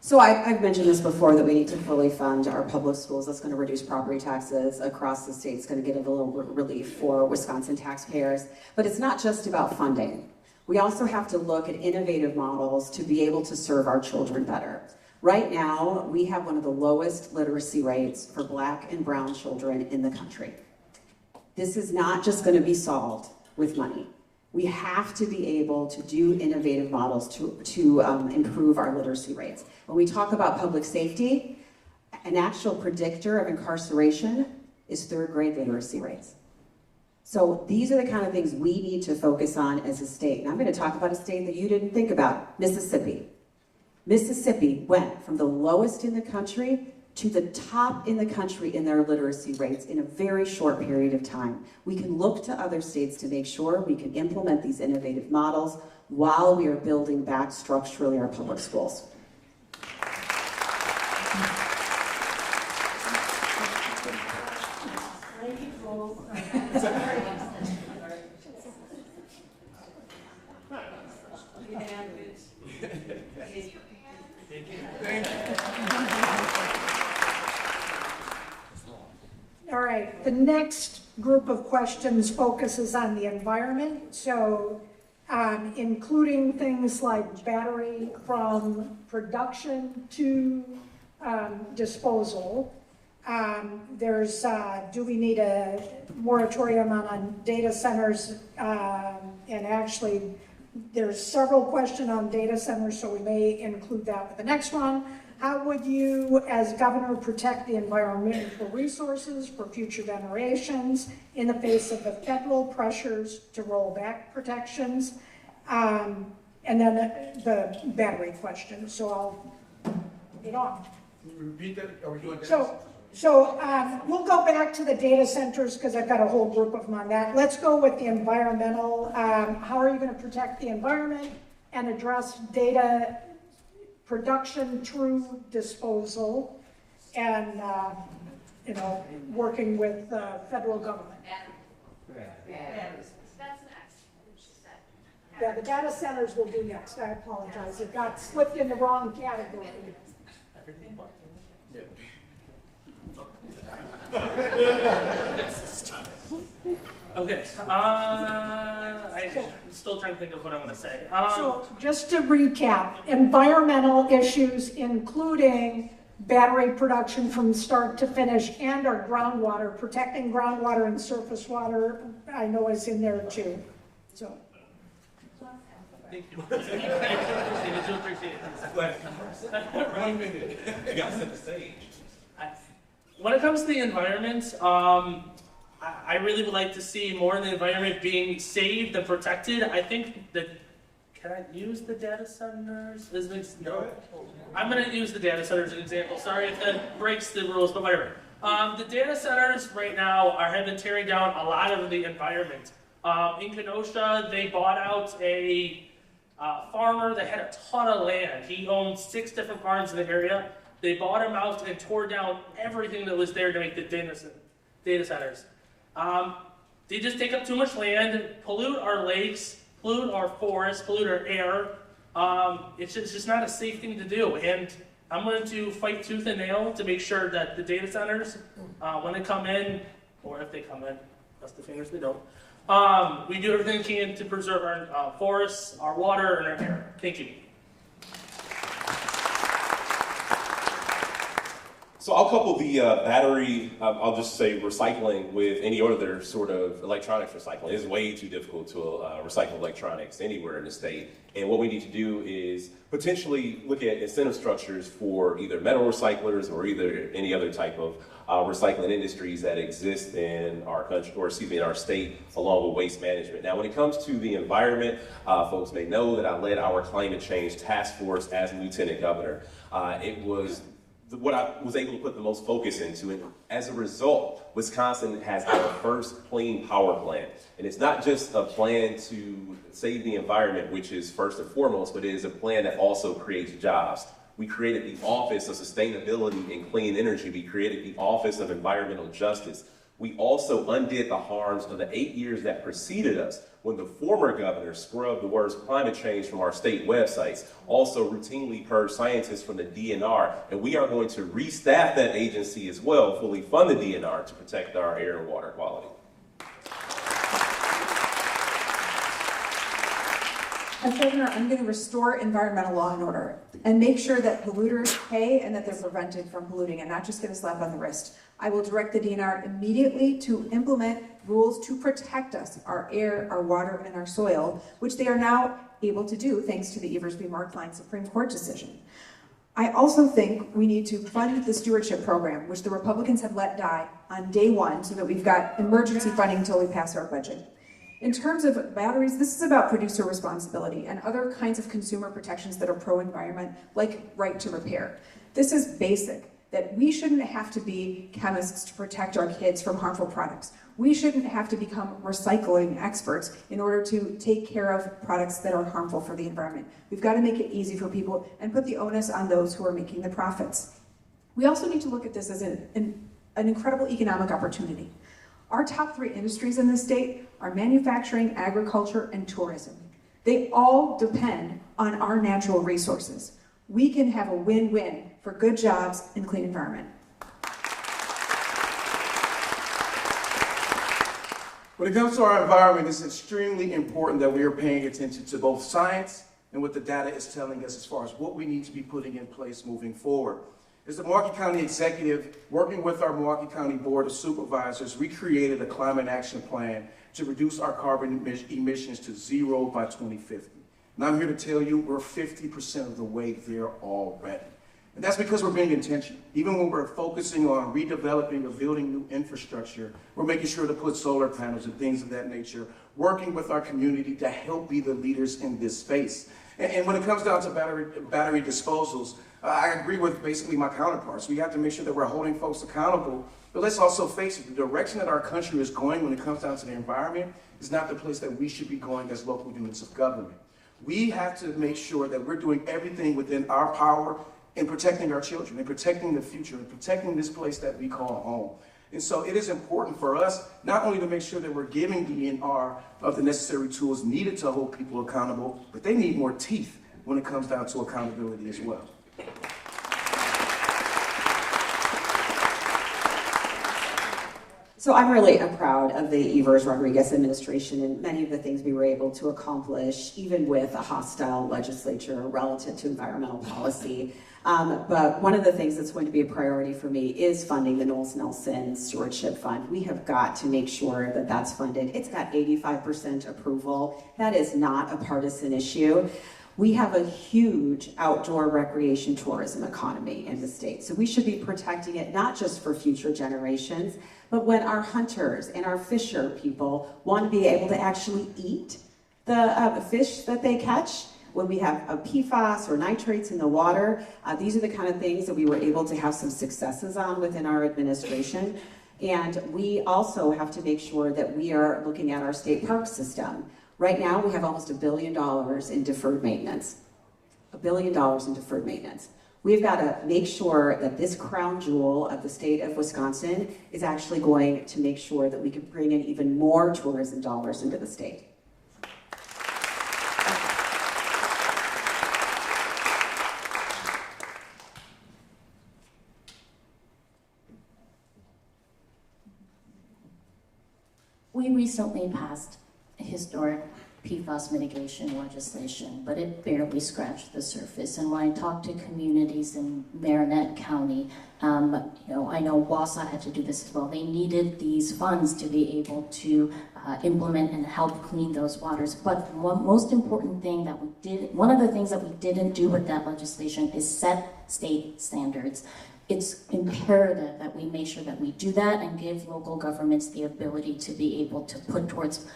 So I've mentioned this before, that we need to fully fund our public schools. That's going to reduce property taxes across the state. It's going to give a little relief for Wisconsin taxpayers. But it's not just about funding. We also have to look at innovative models to be able to serve our children better. Right now, we have one of the lowest literacy rates for Black and brown children in the country. This is not just going to be solved with money. We have to be able to do innovative models to improve our literacy rates. When we talk about public safety, an actual predictor of incarceration is 3rd grade literacy rates. So these are the kind of things we need to focus on as a state. And I'm going to talk about a state that you didn't think about, Mississippi. Mississippi went from the lowest in the country to the top in the country in their literacy rates in a very short period of time. We can look to other states to make sure we can implement these innovative models while we are building back structurally our public schools. All right, the next group of questions focuses on the environment. So including things like battery from production to disposal. There's, do we need a moratorium on data centers? And actually, there's several questions on data centers, so we may include that with the next one. How would you, as governor, protect the environmental resources for future generations in the face of the federal pressures to roll back protections? And then the battery question, so I'll get on. Can you repeat that? Are we doing that? So we'll go back to the data centers because I've got a whole group of them on that. Let's go with the environmental. How are you going to protect the environment and address data production through disposal and, working with the federal government? Yeah, the data centers will do next. I apologize. It got slipped in the wrong category. Okay, I'm still trying to think of what I want to say. So just to recap, environmental issues including battery production from start to finish and our groundwater, protecting groundwater and surface water, I know is in there too. So Thank you. I do appreciate it. 1 minute. You gotta set the stage. When it comes to the environment, I really would like to see more of the environment being saved and protected. I think that, can I use the data centers? No. I'm going to use the data centers as an example. Sorry if that breaks the rules, but whatever. The data centers right now have been tearing down a lot of the environment. In Kenosha, they bought out a farmer that had a ton of land. He owned 6 different farms in the area. They bought him out and tore down everything that was there to make the data centers. They just take up too much land, pollute our lakes, pollute our forests, pollute our air. It's just not a safe thing to do. And I'm going to fight tooth and nail to make sure that the data centers, when they come in, or if they come in, cross the fingers they don't, we do everything we can to preserve our forests, our water, and our air. Thank you. So I'll couple the battery, I'll just say recycling with any other sort of electronics recycling. It's way too difficult to recycle electronics anywhere in the state. And what we need to do is potentially look at incentive structures for either metal recyclers or either any other type of recycling industries that exist in our country, or excuse me, in our state, along with waste management. Now, when it comes to the environment, folks may know that I led our climate change task force as Lieutenant Governor. It was what I was able to put the most focus into, and as a result, Wisconsin has our first clean power plant. And it's not just a plan to save the environment, which is first and foremost, but it is a plan that also creates jobs. We created the Office of Sustainability and Clean Energy. We created the Office of Environmental Justice. We also undid the harms of the 8 years that preceded us when the former governor scrubbed the words climate change from our state websites, also routinely purged scientists from the DNR, and we are going to restaff that agency as well, fully fund the DNR to protect our air and water quality. As governor, I'm going to restore environmental law and order and make sure that polluters pay and that they're prevented from polluting and not just get a slap on the wrist. I will direct the DNR immediately to implement rules to protect us, our air, our water, and our soil, which they are now able to do thanks to the Evers v. Markline Supreme Court decision. I also think we need to fund the stewardship program, which the Republicans have let die on day one so that we've got emergency funding until we pass our budget. In terms of batteries, this is about producer responsibility and other kinds of consumer protections that are pro-environment, like right to repair. This is basic, that we shouldn't have to be chemists to protect our kids from harmful products. We shouldn't have to become recycling experts in order to take care of products that are harmful for the environment. We've got to make it easy for people and put the onus on those who are making the profits. We also need to look at this as an incredible economic opportunity. Our top 3 industries in the state are manufacturing, agriculture, and tourism. They all depend on our natural resources. We can have a win-win for good jobs and clean environment. When it comes to our environment, it's extremely important that we are paying attention to both science and what the data is telling us as far as what we need to be putting in place moving forward. As the Milwaukee County Executive, working with our Milwaukee County Board of Supervisors, we created a climate action plan to reduce our carbon emissions to 0 by 2050. And I'm here to tell you we're 50% of the way there already. And that's because we're being intentional. Even when we're focusing on redeveloping or building new infrastructure, we're making sure to put solar panels and things of that nature, working with our community to help be the leaders in this space. And when it comes down to battery disposals, I agree with basically my counterparts. We have to make sure that we're holding folks accountable, but let's also face it, the direction that our country is going when it comes down to the environment is not the place that we should be going as local units of government. We have to make sure that we're doing everything within our power in protecting our children, in protecting the future, in protecting this place that we call home. And so it is important for us not only to make sure that we're giving DNR of the necessary tools needed to hold people accountable, but they need more teeth when it comes down to accountability as well. So I'm really proud of the Evers Rodriguez administration and many of the things we were able to accomplish, even with a hostile legislature relative to environmental policy. But one of the things that's going to be a priority for me is funding the Knowles Nelson Stewardship Fund. We have got to make sure that that's funded. It's got 85% approval. That is not a partisan issue. We have a huge outdoor recreation tourism economy in the state. So we should be protecting it not just for future generations, but when our hunters and our fisher people want to be able to actually eat the fish that they catch, when we have PFAS or nitrates in the water, these are the kind of things that we were able to have some successes on within our administration. And we also have to make sure that we are looking at our state park system. Right now, we have almost $1 billion in deferred maintenance. $1 billion in deferred maintenance. We've got to make sure that this crown jewel of the state of Wisconsin is actually going to make sure that we can bring in even more tourism dollars into the state. We recently passed historic PFAS mitigation legislation, but it barely scratched the surface. And when I talk to communities in Marinette County, I know Wausau had to do this as well. They needed these funds to be able to implement and help clean those waters. But one most important thing that we did, one of the things that we didn't do with that legislation is set state standards. It's imperative that we make sure that we do that and give local governments the ability to be able to put forth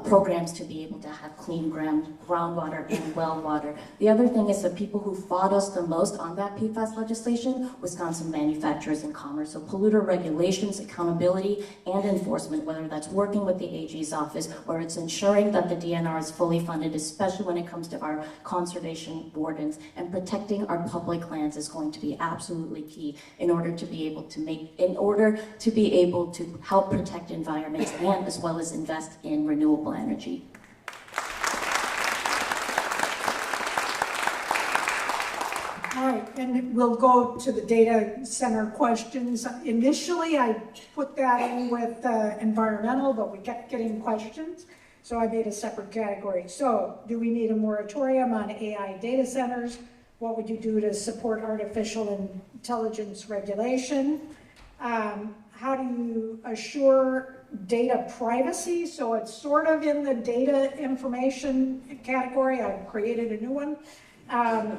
programs to be able to have clean groundwater and well water. The other thing is the people who fought us the most on that PFAS legislation, Wisconsin Manufacturers and Commerce. So polluter regulations, accountability, and enforcement, whether that's working with the AG's office or it's ensuring that the DNR is fully funded, especially when it comes to our conservation wardens, and protecting our public lands is going to be absolutely key in order to be able to help protect environments and as well as invest in renewable energy. All right, and we'll go to the data center questions. Initially, I put that in with environmental, but we kept getting questions, so I made a separate category. So, do we need a moratorium on AI data centers? What would you do to support artificial intelligence regulation? How do you assure data privacy? So it's sort of in the data information category. I've created a new one. And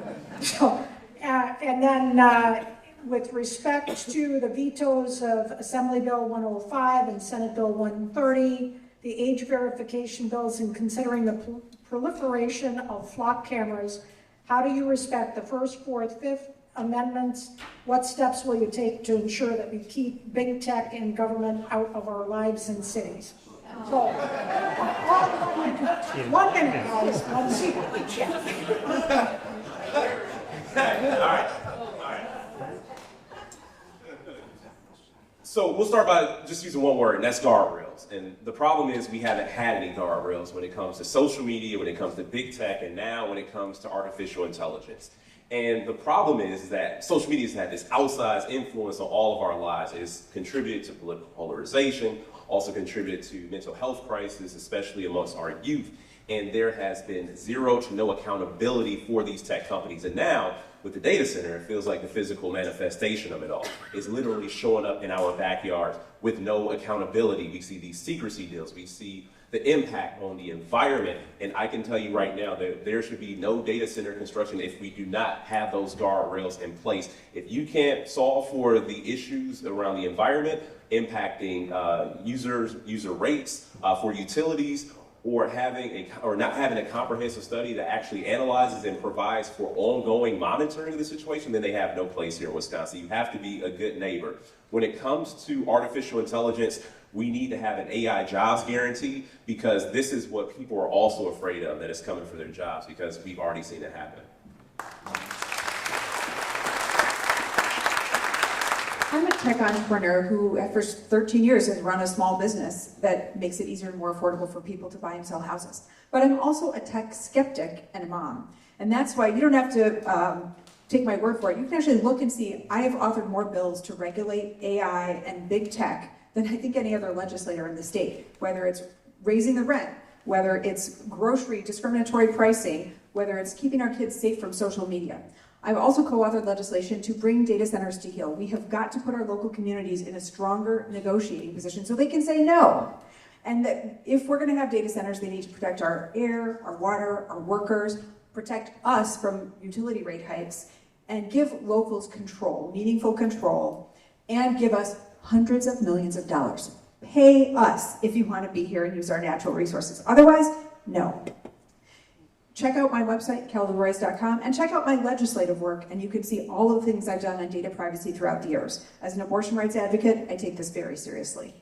then with respect to the vetoes of Assembly Bill 105 and Senate Bill 130, the age verification bills, and considering the proliferation of flock cameras, how do you respect the first, fourth, fifth amendments? What steps will you take to ensure that we keep big tech and government out of our lives and cities? So, 1 minute, guys. Let's see what we check. All right. So we'll start by just using one word, and that's guardrails. And the problem is we haven't had any guardrails when it comes to social media, when it comes to big tech, and now when it comes to artificial intelligence. And the problem is that social media has had this outsized influence on all of our lives. It's contributed to political polarization, also contributed to mental health crisis, especially amongst our youth. And there has been zero to no accountability for these tech companies. And now, with the data center, it feels like the physical manifestation of it all. It's literally showing up in our backyards with no accountability. We see these secrecy deals. We see the impact on the environment. And I can tell you right now that there should be no data center construction if we do not have those guardrails in place. If you can't solve for the issues around the environment, impacting user rates for utilities, or not having a comprehensive study that actually analyzes and provides for ongoing monitoring of the situation, then they have no place here in Wisconsin. You have to be a good neighbor. When it comes to artificial intelligence, we need to have an AI jobs guarantee, because this is what people are also afraid of, that it's coming for their jobs, because we've already seen it happen. I'm a tech entrepreneur who, after 13 years, has run a small business that makes it easier and more affordable for people to buy and sell houses. But I'm also a tech skeptic and a mom. And that's why you don't have to take my word for it. You can actually look and see, I have authored more bills to regulate AI and big tech than I think any other legislator in the state, whether it's raising the rent, whether it's grocery discriminatory pricing, whether it's keeping our kids safe from social media. I've also co-authored legislation to bring data centers to heel. We have got to put our local communities in a stronger negotiating position so they can say no. And that if we're going to have data centers, they need to protect our air, our water, our workers, protect us from utility rate hikes, and give locals control, meaningful control, and give us hundreds of millions of dollars. Pay us if you want to be here and use our natural resources. Otherwise, no. Check out my website, keldaroys.com, and check out my legislative work, and you can see all of the things I've done on data privacy throughout the years. As an abortion rights advocate, I take this very seriously.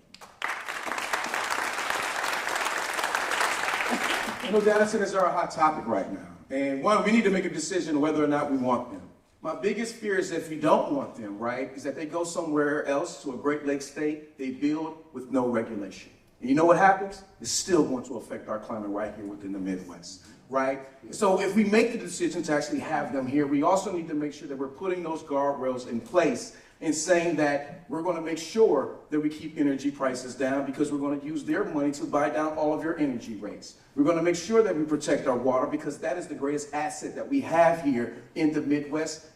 You know, data centers are a hot topic right now. And one, we need to make a decision whether or not we want them. My biggest fear is if we don't want them, right, is that they go somewhere else to a Great Lakes state, they build with no regulation. And you know what happens? It's still going to affect our climate right here within the Midwest, right? So if we make the decision to actually have them here, we also need to make sure that we're putting those guardrails in place and saying that we're going to make sure that we keep energy prices down because we're going to use their money to buy down all of your energy rates. We're going to make sure that we protect our water because that is the greatest asset that we have here in the Midwest,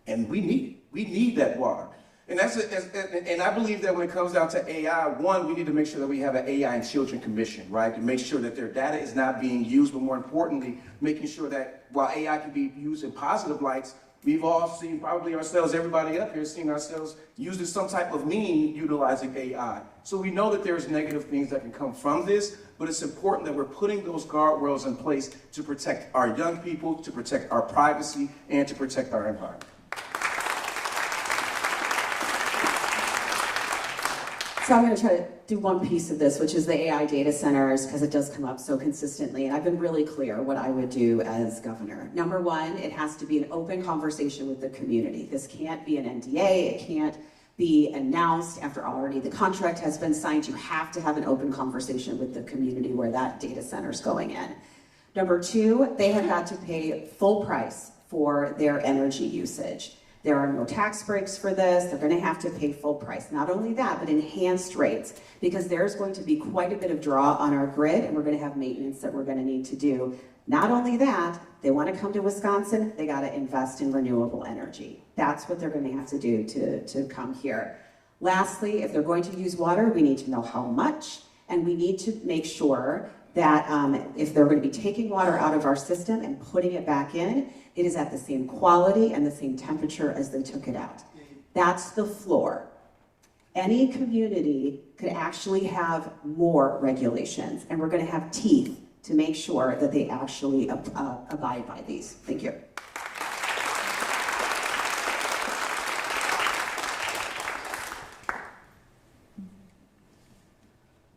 and we need it. We need that water. And and I believe that when it comes down to AI, one, we need to make sure that we have an AI and Children Commission, right? To make sure that their data is not being used, but more importantly, making sure that while AI can be used in positive lights, we've all seen, probably ourselves, everybody up here, seen ourselves using some type of mean utilizing AI. So we know that there's negative things that can come from this, but it's important that we're putting those guardrails in place to protect our young people, to protect our privacy, and to protect our environment. So I'm going to try to do one piece of this, which is the AI data centers, because it does come up so consistently. And I've been really clear what I would do as governor. Number one, it has to be an open conversation with the community. This can't be an NDA. It can't be announced after already the contract has been signed. You have to have an open conversation with the community where that data center is going in. Number two, they have got to pay full price for their energy usage. There are no tax breaks for this. They're going to have to pay full price. Not only that, but enhanced rates, because there's going to be quite a bit of draw on our grid, and we're going to have maintenance that we're going to need to do. Not only that, they want to come to Wisconsin, they got to invest in renewable energy. That's what they're going to have to do to come here. Lastly, if they're going to use water, we need to know how much, and we need to make sure that if they're going to be taking water out of our system and putting it back in, it is at the same quality and the same temperature as they took it out. That's the floor. Any community could actually have more regulations, and we're going to have teeth to make sure that they actually abide by these. Thank you.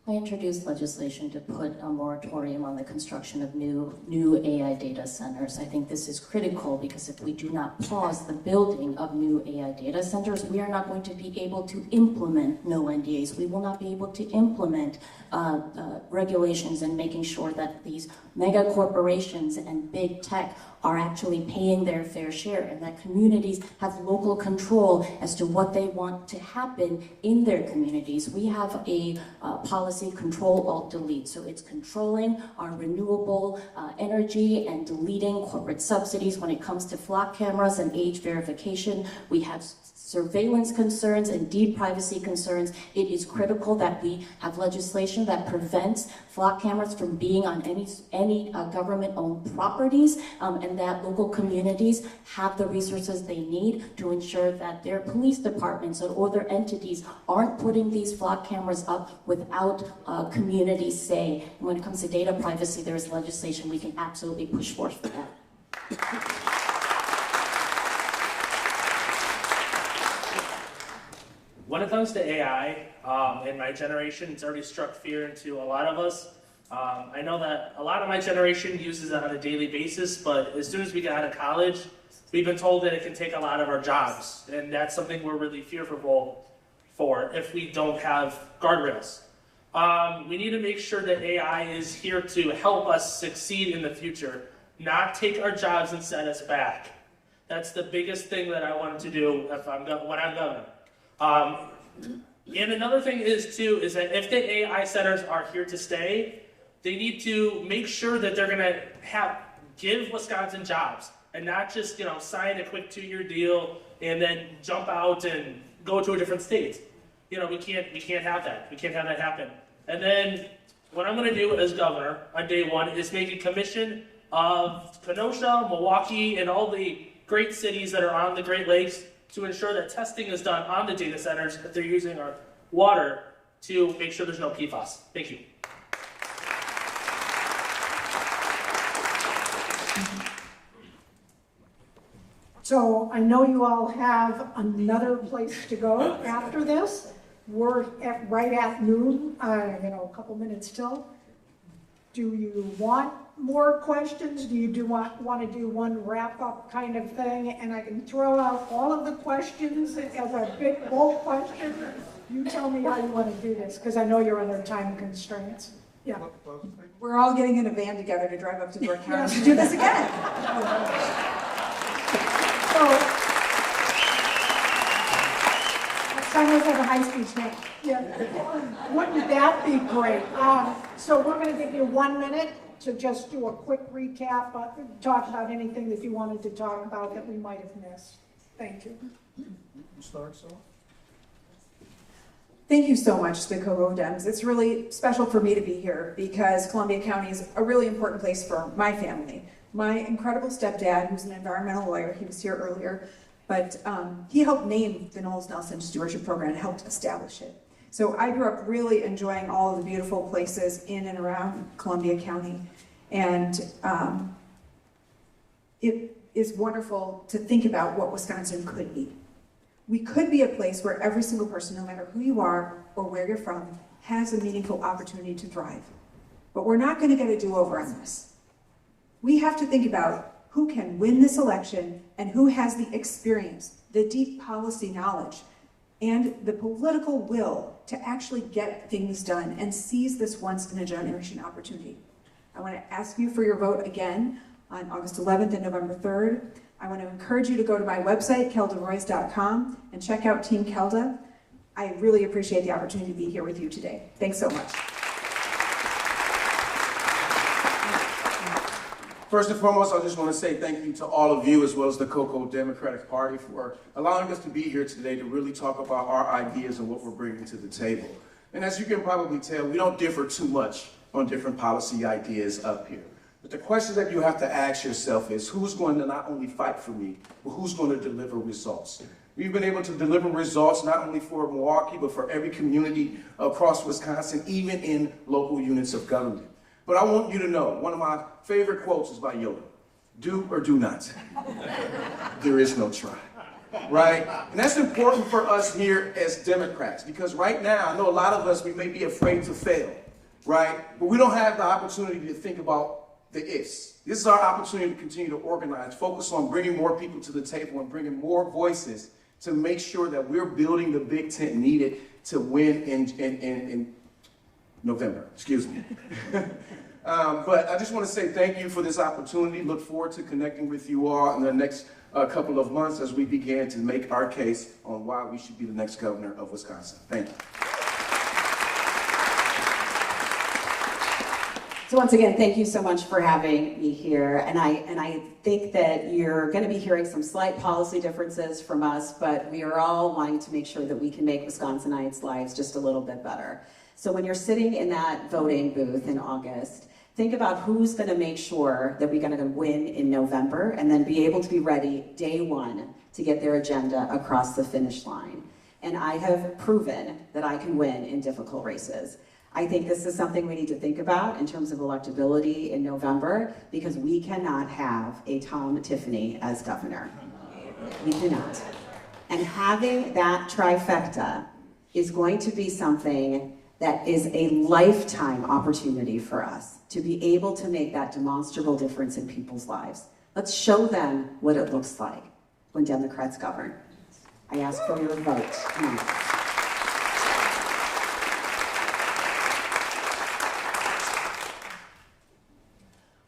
I introduced legislation to put a moratorium on the construction of new AI data centers. I think this is critical because if we do not pause the building of new AI data centers, we are not going to be able to implement no NDAs. We will not be able to implement regulations and making sure that these mega corporations and big tech are actually paying their fair share, and that communities have local control as to what they want to happen in their communities. We have a policy, Control Alt Delete, so it's controlling our renewable energy and deleting corporate subsidies. When it comes to flock cameras and age verification, we have surveillance concerns and deed privacy concerns. It is critical that we have legislation that prevents flock cameras from being on any government-owned properties, and that local communities have the resources they need to ensure that their police departments or other entities aren't putting these flock cameras up without community say. And when it comes to data privacy, there is legislation we can absolutely push forth for that. When it comes to AI, in my generation, it's already struck fear into a lot of us. I know that a lot of my generation uses it on a daily basis, but as soon as we get out of college, we've been told that it can take a lot of our jobs, and that's something we're really fearful for if we don't have guardrails. We need to make sure that AI is here to help us succeed in the future, not take our jobs and set us back. That's the biggest thing that I wanted to do when I'm governor. And another thing is that if the AI centers are here to stay, they need to make sure that they're going to give Wisconsin jobs. and not just, sign a quick 2-year deal and then jump out and go to a different state. We can't have that. We can't have that happen. And then what I'm gonna do as governor on day one is make a commission of Kenosha, Milwaukee, and all the great cities that are on the Great Lakes to ensure that testing is done on the data centers if they're using our water to make sure there's no PFAS. Thank you. So I know you all have another place to go after this. We're right at noon, a couple minutes till. Do you want more questions? Do you want to do one wrap-up kind of thing? And I can throw out all of the questions as a big bulk question. You tell me how you want to do this, because I know you're under time constraints. Yeah. We're all getting in a van together to drive up to York County to do this again. So, some of us have a high-speed train. Yeah. Wouldn't that be great? So we're going to give you 1 minute to just do a quick recap, talk about anything that you wanted to talk about that we might have missed. Thank you. Thank you so much, the CoCo Dems. It's really special for me to be here because Columbia County is a really important place for my family. My incredible stepdad, who's an environmental lawyer, he was here earlier, but he helped name the Knowles Nelson Stewardship Program and helped establish it. So I grew up really enjoying all of the beautiful places in and around Columbia County. And it is wonderful to think about what Wisconsin could be. We could be a place where every single person, no matter who you are or where you're from, has a meaningful opportunity to thrive. But we're not going to get a do-over on this. We have to think about who can win this election and who has the experience, the deep policy knowledge, and the political will to actually get things done and seize this once-in-a-generation opportunity. I want to ask you for your vote again on August 11th and November 3rd. I want to encourage you to go to my website, keldaroys.com, and check out Team Kelda. I really appreciate the opportunity to be here with you today. Thanks so much. First and foremost, I just want to say thank you to all of you as well as the CoCo Democratic Party for allowing us to be here today to really talk about our ideas and what we're bringing to the table. And as you can probably tell, we don't differ too much on different policy ideas up here. But the question that you have to ask yourself is, who's going to not only fight for me, but who's going to deliver results? We've been able to deliver results not only for Milwaukee, but for every community across Wisconsin, even in local units of government. But I want you to know, one of my favorite quotes is by Yoda. Do or do not. There is no try. Right? And that's important for us here as Democrats, because right now, I know a lot of us, we may be afraid to fail, right? But we don't have the opportunity to think about the ifs. This is our opportunity to continue to organize, focus on bringing more people to the table and bringing more voices to make sure that we're building the big tent needed to win in November, excuse me. But I just want to say thank you for this opportunity. Look forward to connecting with you all in the next couple of months as we begin to make our case on why we should be the next governor of Wisconsin. Thank you. So once again, thank you so much for having me here. And I think that you're going to be hearing some slight policy differences from us, but we are all wanting to make sure that we can make Wisconsinites' lives just a little bit better. So when you're sitting in that voting booth in August, think about who's going to make sure that we're going to win in November and then be able to be ready day one to get their agenda across the finish line. And I have proven that I can win in difficult races. I think this is something we need to think about in terms of electability in November, because we cannot have a Tom Tiffany as governor. We cannot. And having that trifecta is going to be something that is a lifetime opportunity for us to be able to make that demonstrable difference in people's lives. Let's show them what it looks like when Democrats govern. I ask for your vote.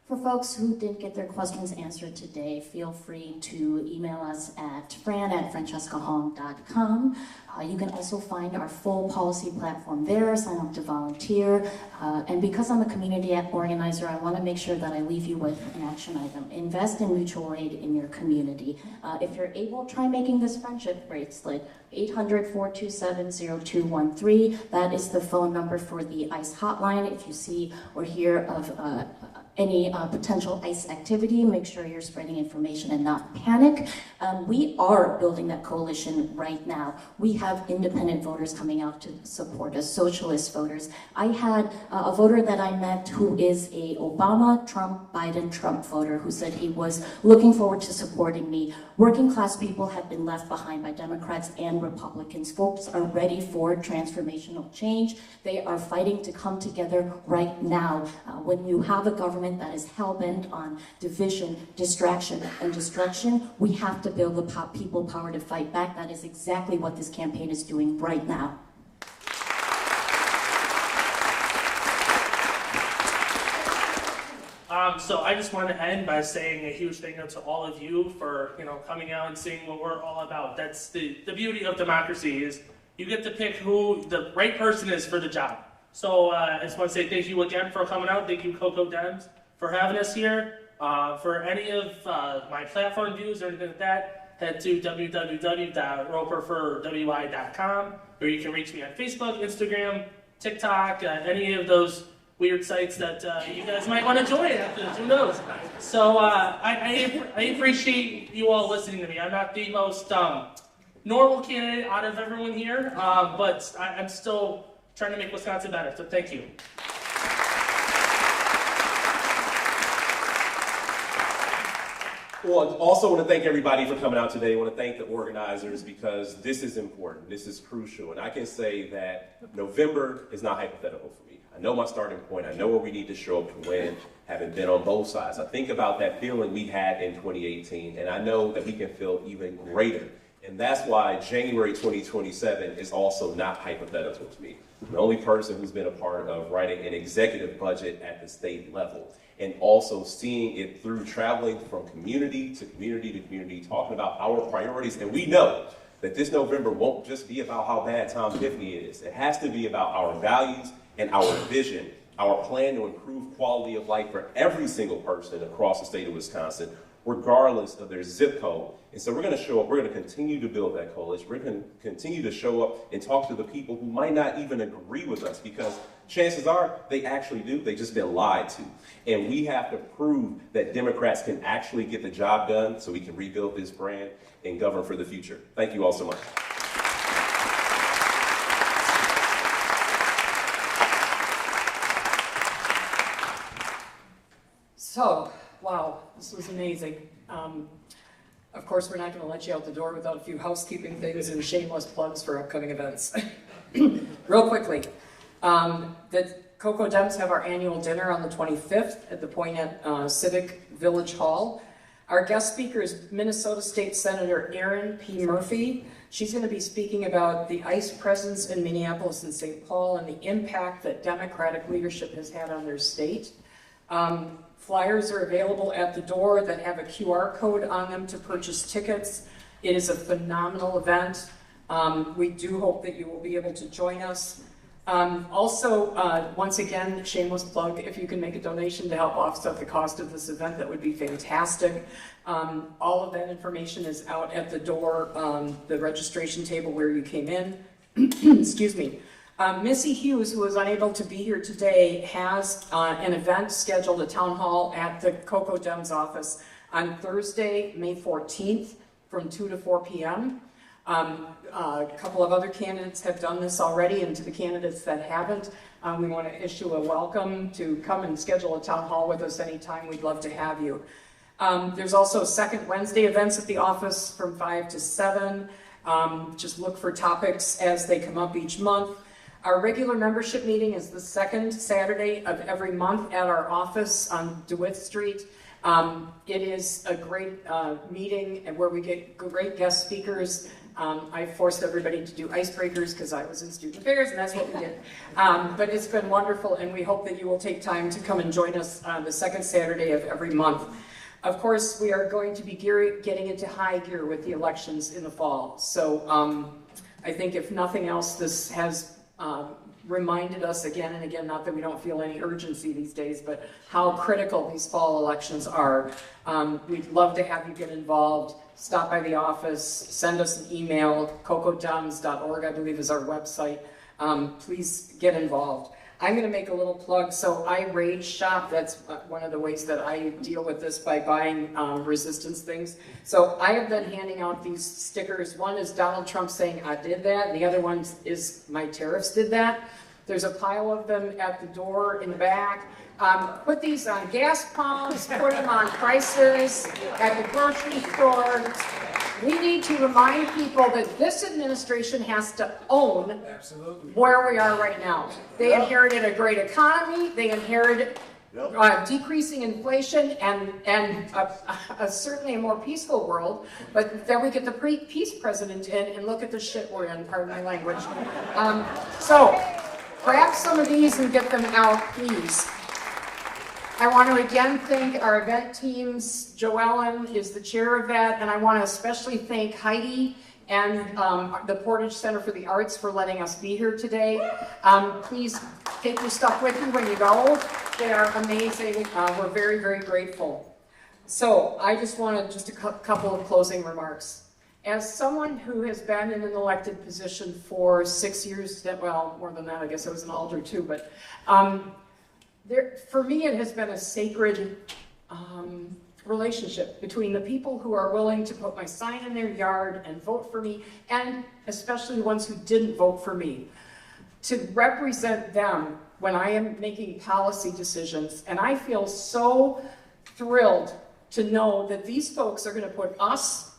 For folks who didn't get their questions answered today, feel free to email us at fran@francescahong.com. You can also find our full policy platform there, sign up to volunteer. And because I'm a community organizer, I want to make sure that I leave you with an action item. Invest in mutual aid in your community. If you're able, try making this friendship bracelet. 800-427-0213. That is the phone number for the ICE hotline. If you see or hear of any potential ICE activity, make sure you're spreading information and not panic. We are building that coalition right now. We have independent voters coming out to support us, socialist voters. I had a voter that I met who is a Obama, Trump, Biden, Trump voter who said he was looking forward to supporting me. Working class people have been left behind by Democrats and Republicans. Folks are ready for transformational change. They are fighting to come together right now. When you have a government that is hell-bent on division, distraction, and destruction, we have to build the people power to fight back. That is exactly what this campaign is doing right now. So I just want to end by saying a huge thank you to all of you for coming out and seeing what we're all about. That's the beauty of democracy, is you get to pick who the right person is for the job. So I just want to say thank you again for coming out. Thank you, CoCo Dems, for having us here. For any of my platform views or anything like that, head to www.roperforwi.com, where you can reach me on Facebook, Instagram, TikTok, any of those weird sites that you guys might want to join after this, who knows. So I appreciate you all listening to me. I'm not the most normal candidate out of everyone here, but I'm still trying to make Wisconsin better, so thank you. Well, I also want to thank everybody for coming out today. I want to thank the organizers, because this is important. This is crucial. And I can say that November is not hypothetical for me. I know my starting point. I know where we need to show up to win, having been on both sides. I think about that feeling we had in 2018, and I know that we can feel even greater. And that's why January 2027 is also not hypothetical to me. I'm the only person who's been a part of writing an executive budget at the state level, and also seeing it through, traveling from community to community to community, talking about our priorities. And we know that this November won't just be about how bad Tom Tiffany is. It has to be about our values and our vision, our plan to improve quality of life for every single person across the state of Wisconsin, regardless of their zip code. And so we're going to show up, we're going to continue to build that coalition. We're going to continue to show up and talk to the people who might not even agree with us, because chances are they actually do. They've just been lied to. And we have to prove that Democrats can actually get the job done, so we can rebuild this brand and govern for the future. Thank you all so much. So, wow, this was amazing. Of course, we're not going to let you out the door without a few housekeeping things and shameless plugs for upcoming events. Real quickly, the CoCo Dems have our annual dinner on the 25th at the Poinet Civic Village Hall. Our guest speaker is Minnesota State Senator Erin P. Murphy. She's going to be speaking about the ICE presence in Minneapolis and St. Paul and the impact that Democratic leadership has had on their state. Flyers are available at the door that have a QR code on them to purchase tickets. It is a phenomenal event. We do hope that you will be able to join us. Also, once again, shameless plug, if you can make a donation to help offset the cost of this event, that would be fantastic. All of that information is out at the door, the registration table where you came in. Excuse me. Missy Hughes, who was unable to be here today, has an event scheduled at Town Hall at the CoCo Dems office on Thursday, May 14th from 2 to 4 p.m. A couple of other candidates have done this already, and to the candidates that haven't, we want to issue a welcome to come and schedule a town hall with us anytime. We'd love to have you. There's also second Wednesday events at the office from 5 to 7. Just look for topics as they come up each month. Our regular membership meeting is the second Saturday of every month at our office on DeWitt Street. It is a great meeting where we get great guest speakers I forced everybody to do icebreakers because I was in student affairs, and that's what we did. But it's been wonderful, and we hope that you will take time to come and join us on the second Saturday of every month. Of course, we are going to be getting into high gear with the elections in the fall. So I think if nothing else, this has reminded us again and again, not that we don't feel any urgency these days, but how critical these fall elections are. We'd love to have you get involved. Stop by the office, send us an email, cocodems.org, I believe is our website. Please get involved. I'm going to make a little plug. So I rage shop. That's one of the ways that I deal with this, by buying resistance things. So I have been handing out these stickers. One is Donald Trump saying I did that, and the other one is my tariffs did that. There's a pile of them at the door in the back. Put these on gas pumps, put them on prices at the grocery store. We need to remind people that this administration has to own where we are right now. They inherited a great economy. They inherited decreasing inflation and certainly a more peaceful world. But then we get the peace president in, and look at the shit we're in, pardon my language. So grab some of these and get them out, please. I want to again thank our event teams. JoEllen is the chair of that, and I want to especially thank Heidi and the Portage Center for the Arts for letting us be here today. Please take your stuff with you when you go. They are amazing. We're very, very grateful. So I just wanted a couple of closing remarks. As someone who has been in an elected position for 6 years, well, more than that, I guess I was an alder too, but for me, it has been a sacred relationship between the people who are willing to put my sign in their yard and vote for me, and especially the ones who didn't vote for me, to represent them when I am making policy decisions. And I feel so thrilled to know that these folks are going to put us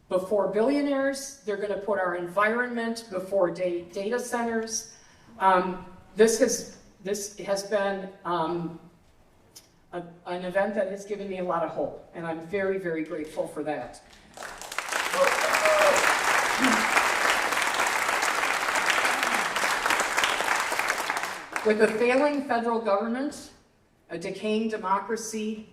before billionaires. They're going to put our environment before data centers. This has been an event that has given me a lot of hope, and I'm very, very grateful for that. With a failing federal government, a decaying democracy,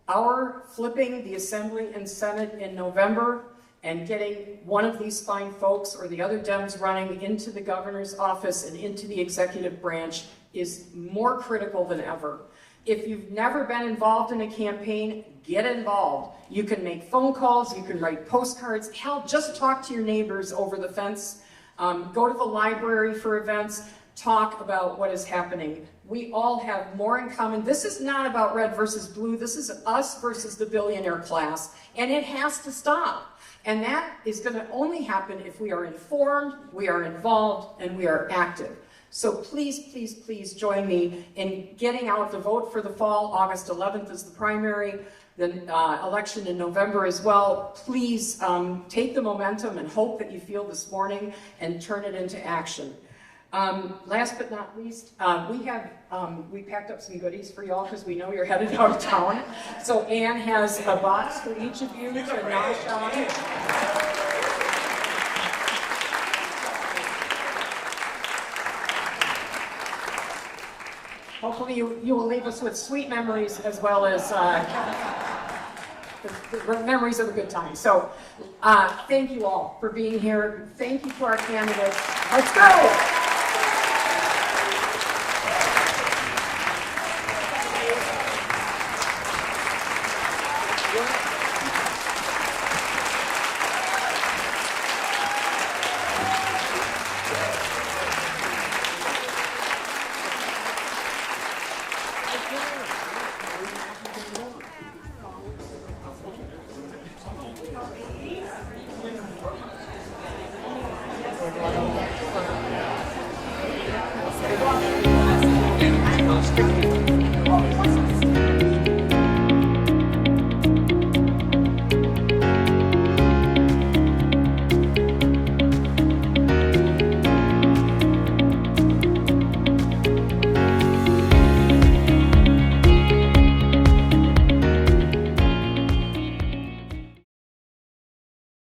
our flipping the Assembly and Senate in November and getting one of these fine folks or the other Dems running into the governor's office and into the executive branch is more critical than ever. If you've never been involved in a campaign, get involved. You can make phone calls, you can write postcards, hell, just talk to your neighbors over the fence, go to the library for events, talk about what is happening. We all have more in common. This is not about red versus blue, this is us versus the billionaire class, and it has to stop. And that is going to only happen if we are informed, we are involved, and we are active. So please, please, please join me in getting out the vote for the fall. August 11th is the primary, the election in November as well. Please take the momentum and hope that you feel this morning and turn it into action. Last but not least, we packed up some goodies for y'all because we know you're headed out of town. So Ann has a box for each of you to nosh on. Hopefully you will leave us with sweet memories as well as the memories of a good time. So thank you all for being here. Thank you to our candidates. Let's go!